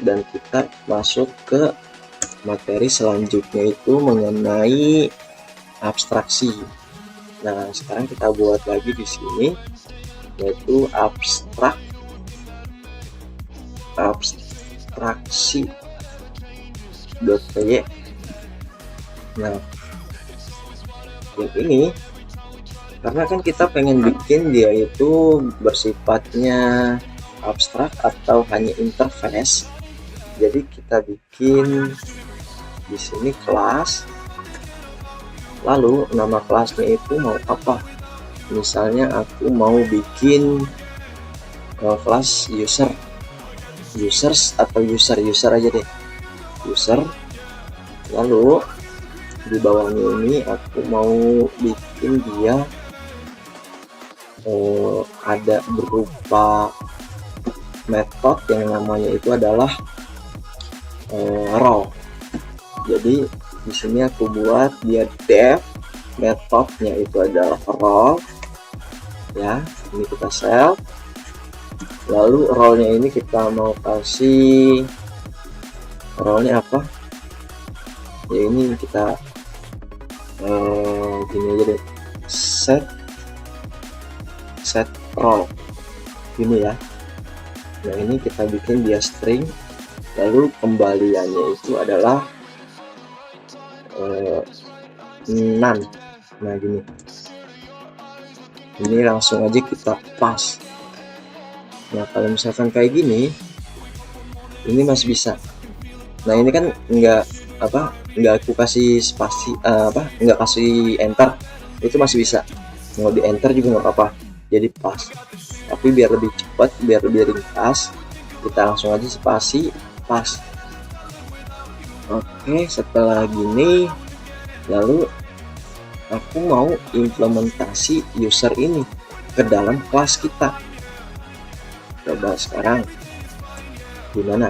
dan kita masuk ke materi selanjutnya, itu mengenai abstraksi. Nah, sekarang kita buat lagi di sini, yaitu abstraksi.py. Nah, yang ini karena kan kita pengen bikin dia itu bersifatnya abstrak atau hanya interface, jadi kita bikin di sini kelas, lalu nama kelasnya itu mau apa. Misalnya aku mau bikin kelas users atau user aja deh. user. Lalu di bawahnya ini aku mau bikin dia ada berupa method yang namanya itu adalah role. Jadi di sini aku buat dia def, metodenya itu adalah role ya. Ini kita save, lalu role-nya ini kita mau kasih role-nya apa ya, ini kita gini aja deh, set role ini ya. Nah ini kita bikin dia string, lalu kembaliannya itu adalah none. Nah gini, ini langsung aja kita pas. Nah kalau misalkan kayak gini, ini masih bisa. Nah ini kan nggak aku kasih spasi nggak kasih enter, itu masih bisa. Mau di enter juga nggak apa-apa, jadi pas. Tapi biar lebih cepat, biar lebih ringkas, kita langsung aja spasi pas. Oke, setelah gini, lalu aku mau implementasi user ini ke dalam kelas kita. Coba sekarang gimana?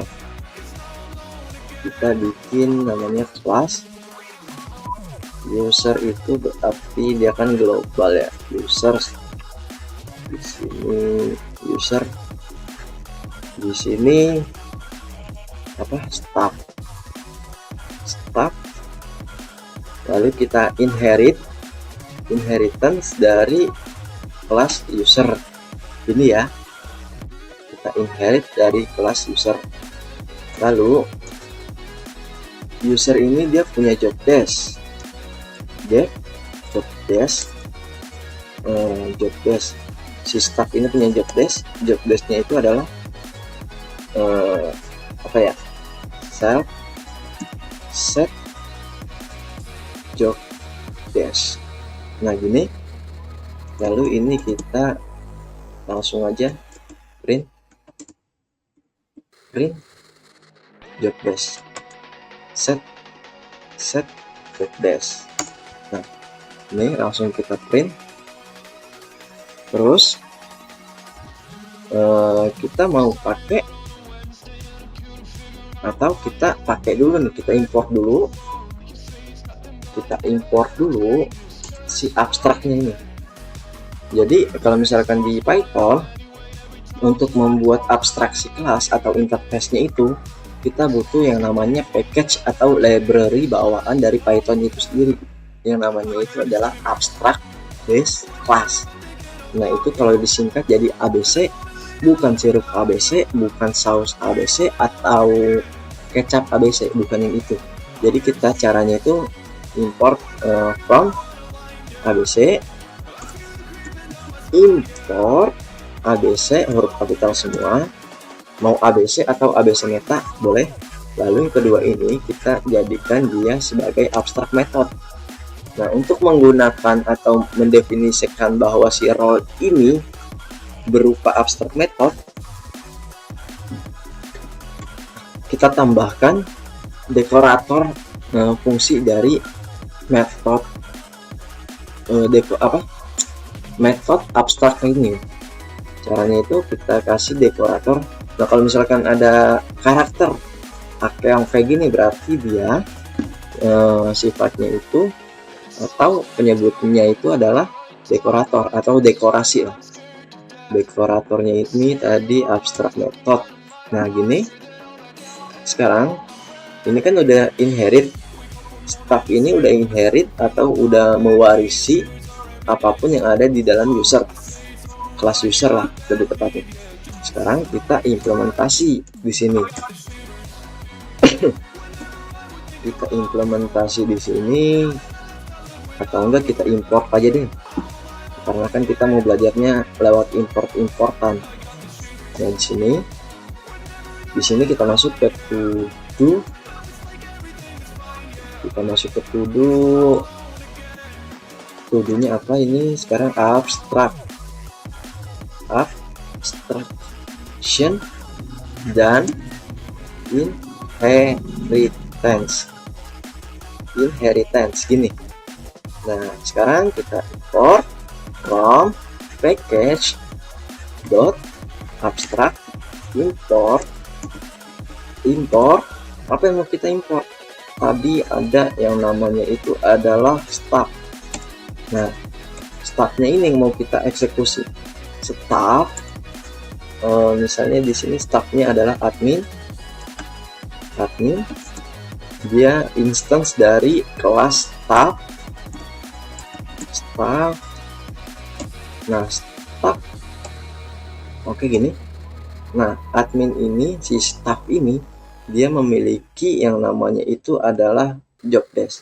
Kita bikin namanya kelas user, itu berarti dia kan global ya, user. Di sini user, di sini apa, staff, lalu kita inheritance dari kelas user ini ya, kita inherit dari kelas user. Lalu user ini dia punya job desk, job desk. Si staff ini punya job desknya itu adalah self set job desk. Nah gini, lalu ini kita langsung aja print job desk, set job desk. Nah ini langsung kita print. Terus kita mau pakai atau kita pakai dulu nih, kita import dulu si abstraknya ini. Jadi kalau misalkan di Python, untuk membuat abstraksi kelas atau interface-nya itu, kita butuh yang namanya package atau library bawaan dari Python itu sendiri, yang namanya itu adalah abstract base class. Nah itu kalau disingkat jadi ABC, bukan sirup ABC, bukan saus ABC atau kecap ABC, bukan yang itu. Jadi kita caranya itu import from ABC, import ABC huruf kapital semua, mau ABC atau ABC meta boleh. Lalu yang kedua ini kita jadikan dia sebagai abstract method. Nah untuk menggunakan atau mendefinisikan bahwa si role ini berupa abstract method, kita tambahkan dekorator fungsi dari method method abstract ini. Caranya itu kita kasih dekorator. Nah kalau misalkan ada karakter yang kayak gini, berarti dia sifatnya itu atau penyebutnya itu adalah dekorator atau dekorasi lah. Dekoratornya ini tadi abstract method. Nah gini, sekarang ini kan udah inherit, staff ini udah inherit atau udah mewarisi apapun yang ada di dalam user, kelas user lah lebih tepatnya. Sekarang kita implementasi di sini. Kita implementasi di sini, atau enggak kita import aja deh, karena kan kita mau belajarnya lewat importan. Nah di sini kita masuk ke to-do-nya apa ini sekarang, abstraction dan inheritance. inheritance gini. Nah, sekarang kita import from package dot abstract import apa yang mau kita import. Tadi ada yang namanya itu adalah staff. Nah, staffnya ini yang mau kita eksekusi. Staff misalnya di sini staffnya adalah admin, dia instance dari kelas staff. Nah, staff oke gini. Nah, admin ini, si staff ini, dia memiliki yang namanya itu adalah job desk.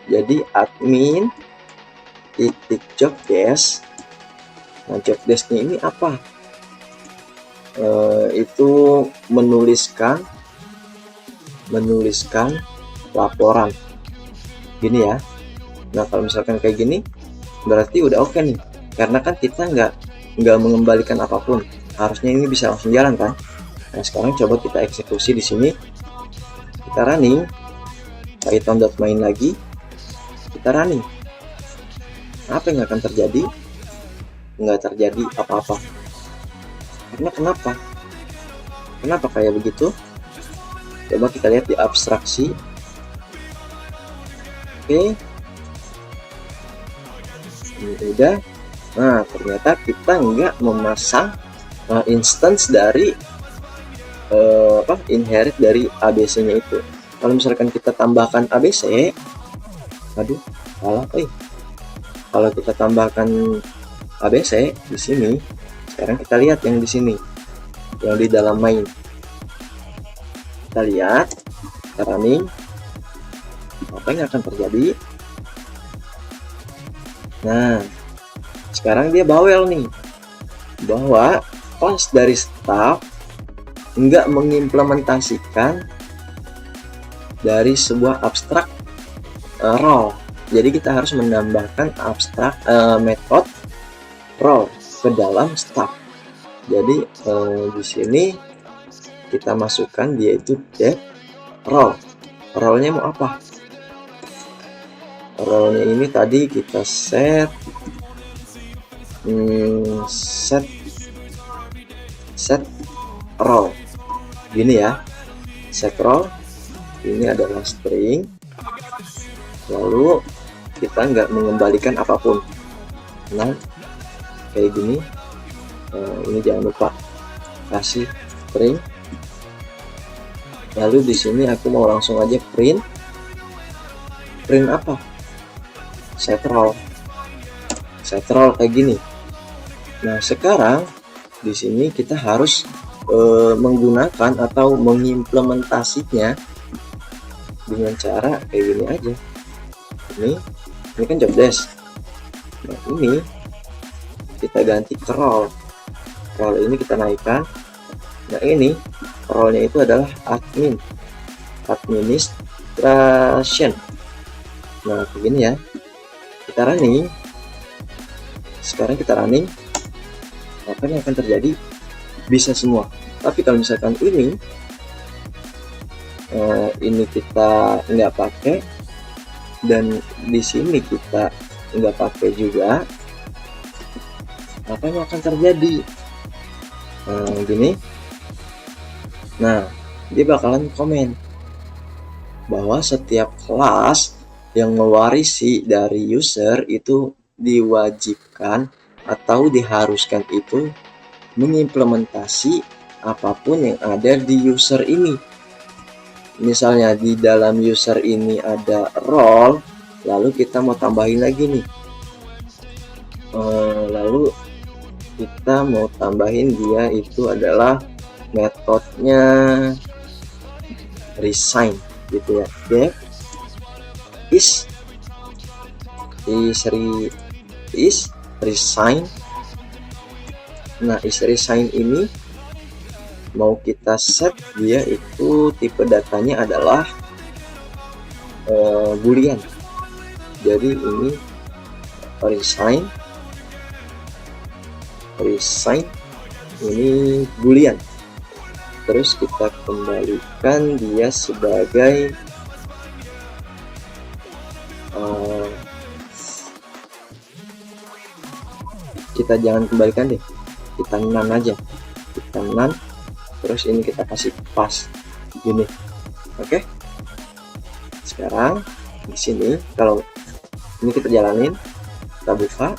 Jadi admin titik job desk. Nah, job desknya ini apa? Itu menuliskan laporan gini ya. Nah, kalau misalkan kayak gini berarti udah oke nih, karena kan kita nggak mengembalikan apapun. Harusnya ini bisa langsung jalan kan. Nah, sekarang coba kita eksekusi di sini. Kita running python.main lagi, kita running. Apa yang akan terjadi? Nggak terjadi apa-apa. Karena kenapa kayak begitu? Coba kita lihat di abstraksi. Oke, ini udah. Nah, ternyata kita nggak memasang instance dari inherit dari ABC-nya itu. Kalau misalkan kita tambahkan ABC, kalau kita tambahkan ABC di sini, sekarang kita lihat yang di sini, yang di dalam main. Kita lihat, kita running, apa yang akan terjadi? Nah, sekarang dia bawel nih, bahwa kelas dari staff nggak mengimplementasikan dari sebuah abstrak role. Jadi kita harus menambahkan abstrak method role ke dalam staff. Jadi di sini kita masukkan dia itu dev role. Role-nya mau apa? Role-nya ini tadi kita set role gini ya. Set role ini adalah string, lalu kita nggak mengembalikan apapun. Nah, kayak gini. Ini jangan lupa kasih string. Lalu di sini aku mau langsung aja print apa? Set role kayak gini. Nah, sekarang di sini kita harus menggunakan atau mengimplementasinya dengan cara kayak gini aja. Ini kan job desk. Nah, ini kita ganti ke role ini kita naikkan. Nah, ini role-nya itu adalah administration. Nah, begini ya. Kita running. Sekarang kita running. Apa yang akan terjadi? Bisa semua. Tapi kalau misalkan ini kita nggak pakai, dan di sini kita nggak pakai juga, apa yang akan terjadi? Gini. Nah, dia bakalan komen bahwa setiap kelas yang mewarisi dari user itu diwajibkan atau diharuskan itu mengimplementasi apapun yang ada di user ini. Misalnya di dalam user ini ada role, lalu kita mau tambahin lagi nih, lalu kita mau tambahin dia itu adalah metodenya resign gitu ya. Dev is resign. Nah, is resign ini mau kita set dia itu tipe datanya adalah boolean. Jadi ini resign ini boolean. terus kita kembalikan dia sebagai kita jangan kembalikan deh, kita nan aja, kita nan, terus ini kita kasih pas gini. Oke, sekarang di sini kalau ini kita jalanin, kita buka,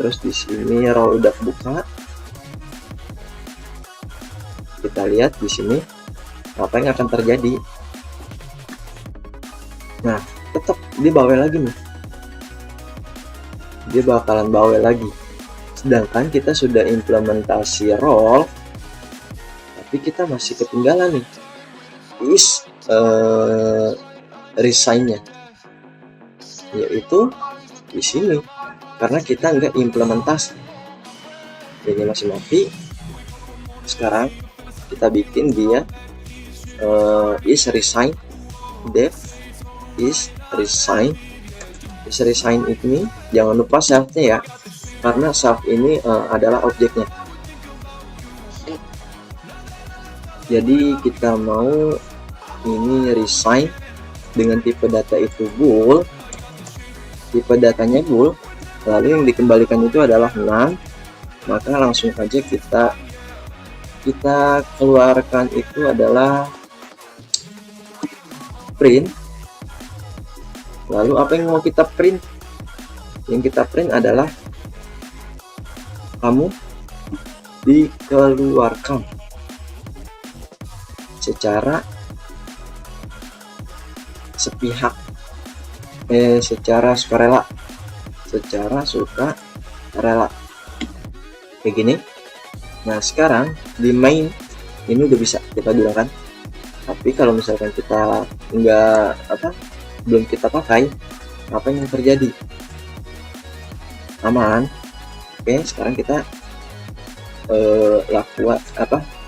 terus di sini roll udah buka, kita lihat di sini apa yang akan terjadi. Nah, tetap dia bawel lagi nih, dia bakalan bawel lagi. Sedangkan kita sudah implementasi roll, tapi kita masih ketinggalan nih is resign-nya, yaitu di sini karena kita nggak implementasi. Ini masih mati. Sekarang kita bikin dia is resign, dev is resign. Is resign ini jangan lupa self-nya ya, karena self ini adalah objeknya. Jadi kita mau ini resign dengan tipe data itu bool, tipe datanya bool, lalu yang dikembalikan itu adalah none, maka langsung aja kita keluarkan itu adalah print. Lalu apa yang mau kita print? Yang kita print adalah kamu dikeluarkan secara sepihak, secara sukarela, kayak gini. Nah, sekarang di main ini udah bisa kita gunakan, tapi kalau misalkan kita belum kita pakai, apa yang terjadi? Aman. Oke, sekarang kita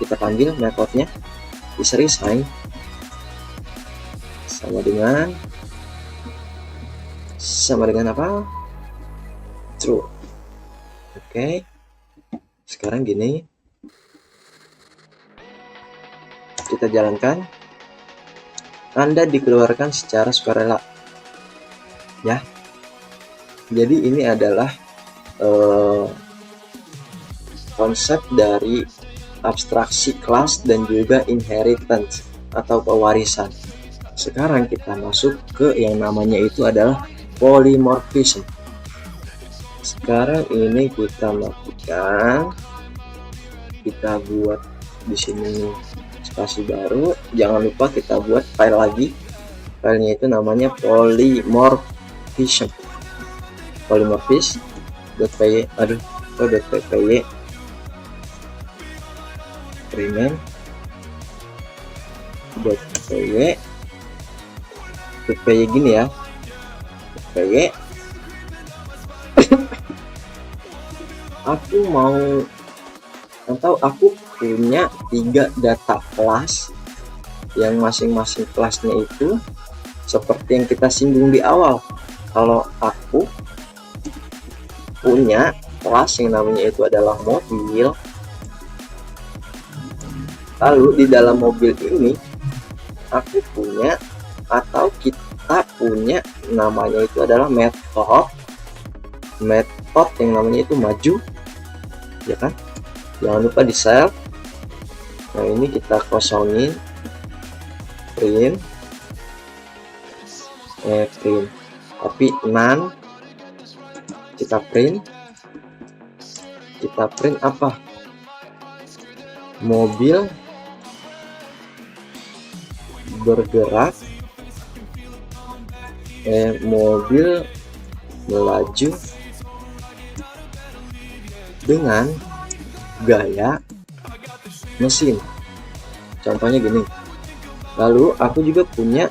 kita panggil metodenya is resign sama dengan apa? True. Oke. Sekarang gini, kita jalankan. Anda dikeluarkan secara sukarela, ya. Jadi ini adalah konsep dari abstraksi kelas dan juga inheritance atau pewarisan. Sekarang kita masuk ke yang namanya itu adalah polymorphism. Sekarang ini kita matikan, kita buat di sini spasi baru. Jangan lupa kita buat file lagi. Filenya itu namanya polymorphism. Polymorphism.py rename.py gini ya, py. Aku punya 3 data kelas yang masing-masing kelasnya itu seperti yang kita singgung di awal. Kalau aku punya kelas yang namanya itu adalah mobil, lalu di dalam mobil ini aku punya atau kita punya namanya itu adalah metode yang namanya itu maju, ya kan? Jangan lupa di self. Nah, ini kita kosongin, print tapi none. Kita print apa? Mobil bergerak, mobil melaju dengan gaya mesin, contohnya gini. Lalu aku juga punya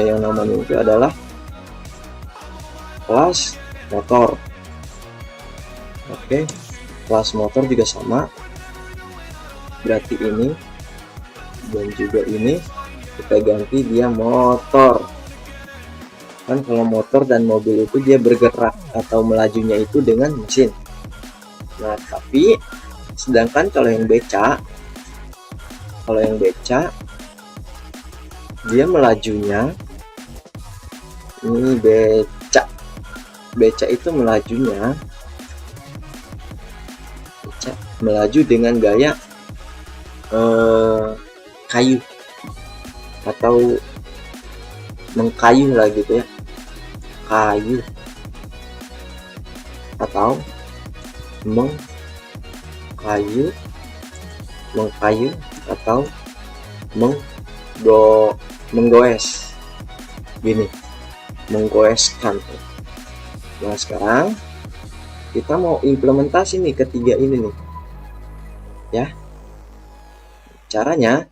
yang namanya itu adalah kelas motor. Oke, kelas motor juga sama, berarti ini dan juga ini kita ganti dia motor. Kan kalau motor dan mobil itu dia bergerak atau melajunya itu dengan mesin. Nah, tapi sedangkan kalau yang beca Kalau yang beca, dia melajunya ini beca itu melajunya melaju dengan gaya kayu atau mengkayu lah gitu ya, kayu atau mengkayu atau menggoes gini, menggoeskan. Nah sekarang kita mau implementasi nih ketiga ini nih ya. Caranya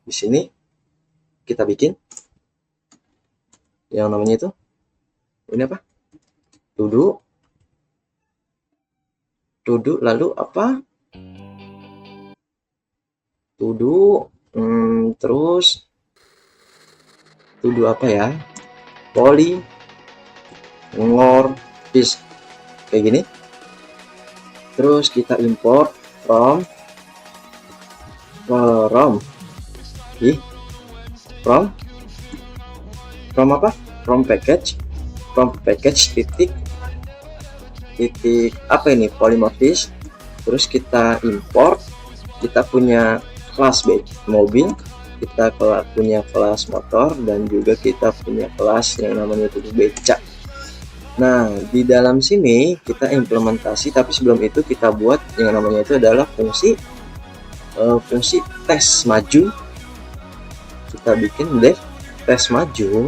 di sini kita bikin yang namanya itu ini apa, to do lalu apa, to do terus to do apa ya, polymorphism kayak gini. Terus kita import from apa, from package titik apa ini, polymorphism. Terus kita import, kita punya kelas mobil, kita punya kelas motor, dan juga kita punya kelas yang namanya itu beca. Nah di dalam sini kita implementasi, tapi sebelum itu kita buat yang namanya itu adalah fungsi tes maju. Kita bikin def tes maju,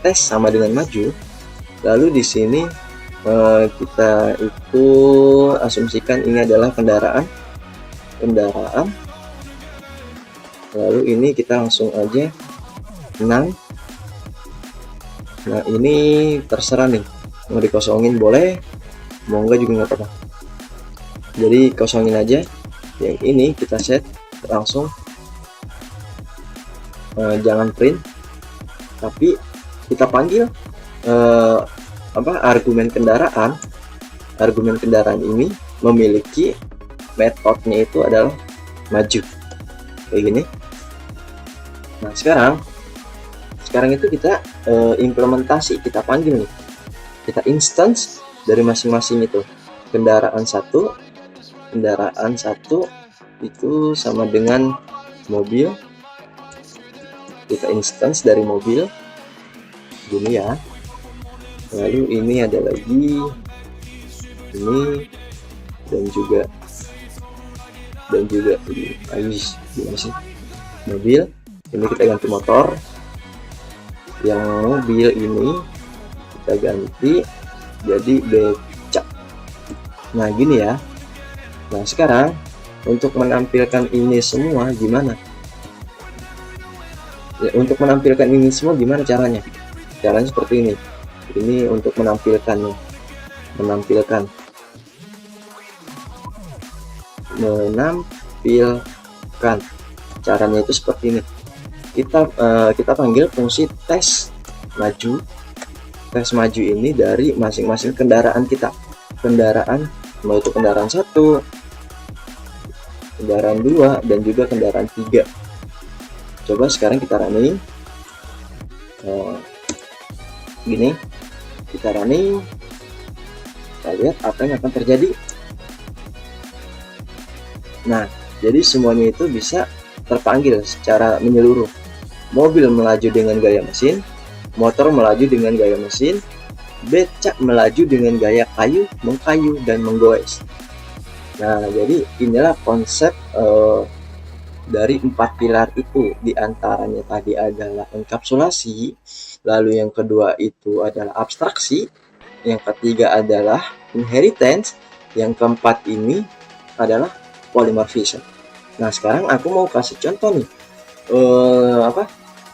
tes sama dengan maju. Lalu di sini kita itu asumsikan ini adalah kendaraan. Lalu ini kita langsung aja menang. Nah ini terserah nih, mau dikosongin boleh, mau enggak juga nggak apa-apa, jadi kosongin aja. Yang ini kita set langsung jangan print, tapi kita panggil argumen kendaraan ini memiliki metodenya itu adalah maju kayak gini. Nah sekarang itu kita implementasi, kita panggil nih, kita instance dari masing-masing itu. Kendaraan satu itu sama dengan mobil, kita instance dari mobil gini ya. Lalu ini ada lagi ini dan juga ini gimana sih, mobil ini kita ganti motor, yang mobil ini kita ganti jadi beca. Nah gini ya. Nah sekarang untuk menampilkan ini semua gimana ya, untuk menampilkan ini semua gimana caranya seperti ini untuk menampilkan caranya itu seperti ini. Kita panggil fungsi tes maju ini dari masing-masing kendaraan kita, mau itu kendaraan 1, kendaraan 2, dan juga kendaraan 3. Coba sekarang kita running gini, kita running, kita lihat apa yang akan terjadi. Nah jadi semuanya itu bisa terpanggil secara menyeluruh. Mobil melaju dengan gaya mesin, motor melaju dengan gaya mesin, beca melaju dengan gaya kayu, mengkayu, dan menggoes. Nah jadi inilah konsep dari 4 pilar itu. Di antaranya tadi adalah enkapsulasi, lalu yang kedua itu adalah abstraksi, yang ketiga adalah inheritance, yang keempat ini adalah polymorphism. Nah sekarang aku mau kasih contoh nih,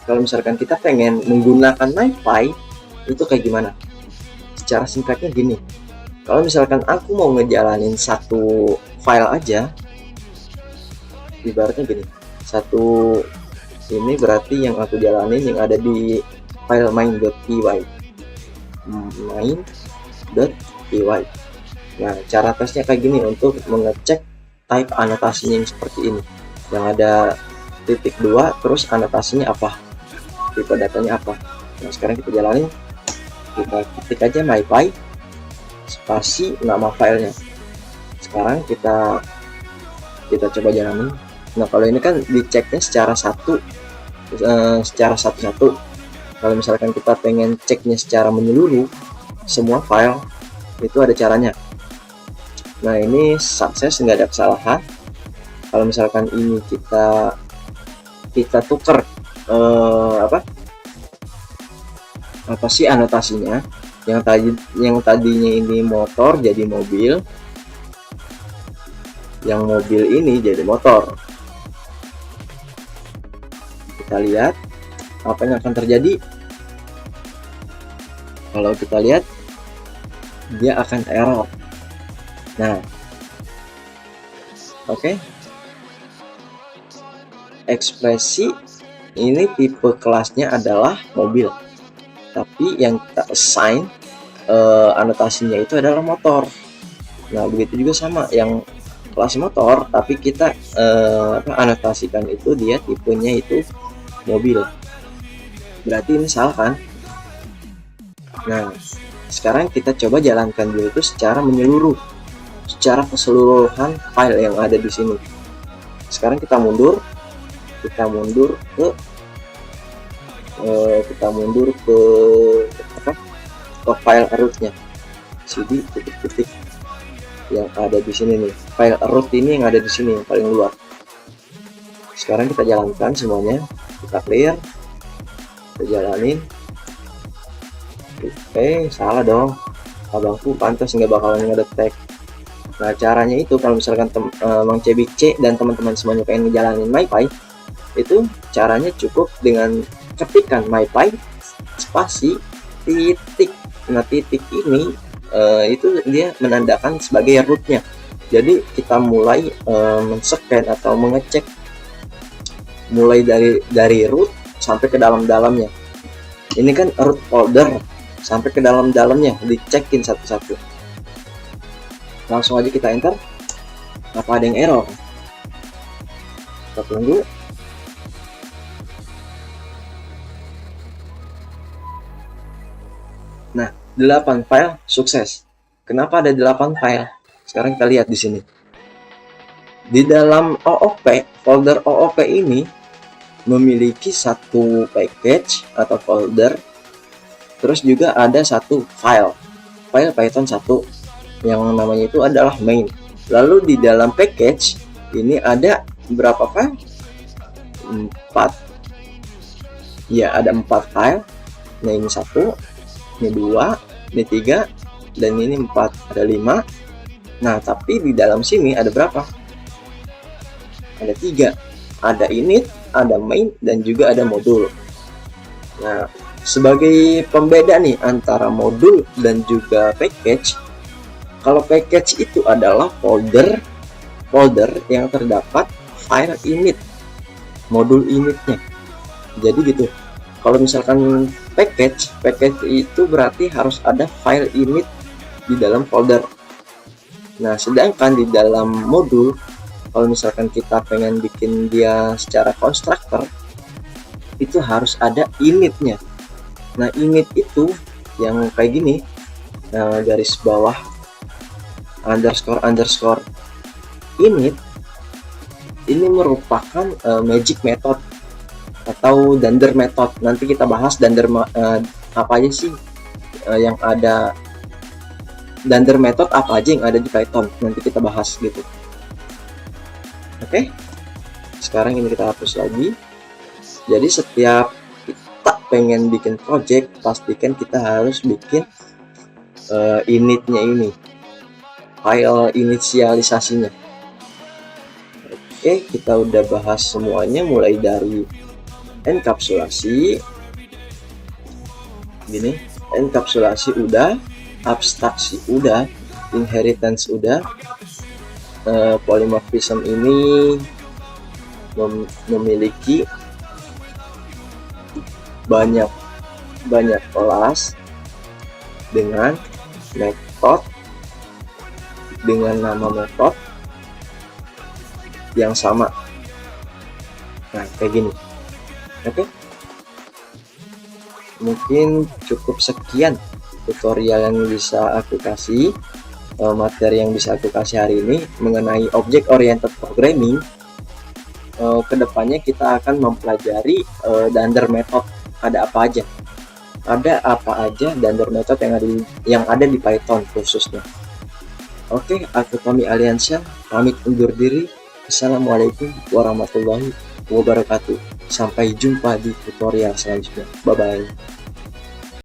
kalau misalkan kita pengen menggunakan NiFi itu kayak gimana. Secara singkatnya gini, kalau misalkan aku mau ngejalanin satu file aja, ibaratnya gini, satu ini berarti yang aku jalanin yang ada di file main.py. Nah cara tesnya kayak gini untuk mengecek type anotasinya yang seperti ini. yang ada titik 2 terus anotasinya apa, tipe datanya apa. Nah sekarang kita jalanin, kita ketik aja mypy spasi nama filenya. Sekarang kita coba jalanin. Nah kalau ini kan diceknya secara satu-satu. Kalau misalkan kita pengen ceknya secara menyeluruh semua file, itu ada caranya. Nah ini sukses, nggak ada kesalahan. Kalau misalkan ini kita tuker apa sih anotasinya, yang tadinya ini motor jadi mobil, yang mobil ini jadi motor. Kita lihat apa yang akan terjadi. Kalau kita lihat, dia akan error. Nah oke. Ekspresi ini tipe kelasnya adalah mobil, tapi yang kita assign anotasinya itu adalah motor. Nah begitu juga sama yang kelas motor, tapi kita anotasikan itu dia tipenya itu mobil. Berarti ini salah kan? Nah sekarang kita coba jalankan dulu itu secara menyeluruh, secara keseluruhan file yang ada di sini. Sekarang kita mundur ke file rootnya, cd titik-titik yang ada di sini nih, file root ini yang ada di sini yang paling luar. Sekarang kita jalankan semuanya, kita clear, kita jalanin. Salah dong, abangku pantas nggak bakalan ngedetek. Nah caranya itu kalau misalkan Mang CBC dan teman-teman semuanya pengen ngejalanin mypy, itu caranya cukup dengan ketikan mypy spasi titik. Nah titik ini itu dia menandakan sebagai rootnya. Jadi kita mulai men-scan atau mengecek mulai dari root sampai ke dalam-dalamnya. Ini kan root folder sampai ke dalam-dalamnya, dicekin satu-satu. Langsung aja kita enter. Apa ada yang error? Kita tunggu. Nah 8 file sukses. Kenapa ada 8 file? Sekarang kita lihat di sini. Di dalam OOP, folder OOP ini memiliki satu package atau folder, terus juga ada satu file Python 1 yang namanya itu adalah main. Lalu di dalam package ini ada berapa file? 4. Ya, ada 4 file. Nah, ini 1, ini 2, ini 3, dan ini 4. Ada 5. Nah, tapi di dalam sini ada berapa? Ada 3. Ada init, ada main, dan juga ada modul. Nah, sebagai pembeda nih antara modul dan juga package, kalau package itu adalah folder yang terdapat file init, modul initnya. Jadi gitu. Kalau misalkan package itu berarti harus ada file init di dalam folder. Nah, sedangkan di dalam modul, kalau misalkan kita pengen bikin dia secara constructor, itu harus ada initnya. Nah, init itu yang kayak gini, garis bawah underscore init, ini merupakan magic method atau dunder method. Nanti kita bahas dunder apa aja sih yang ada, dunder method apa aja yang ada di Python, nanti kita bahas gitu. Oke, sekarang ini kita hapus lagi. Jadi setiap kita pengen bikin project, pastikan kita harus bikin initnya ini, file inisialisasinya. Oke, kita udah bahas semuanya, mulai dari enkapsulasi gini, enkapsulasi udah, abstraksi udah, inheritance udah, polymorphism ini memiliki banyak kelas dengan metode, dengan nama metode yang sama. Nah, kayak gini. Oke, mungkin cukup sekian tutorial yang bisa aku kasih, materi yang bisa aku kasih hari ini mengenai object oriented programming. Kedepannya kita akan mempelajari Dunder method. Ada apa aja? Ada apa aja Dunder method yang ada di Python khususnya. Oke, aku Tommy Aliansyah, pamit undur diri. Assalamualaikum warahmatullahi wabarakatuh. Sampai jumpa di tutorial selanjutnya. Bye-bye.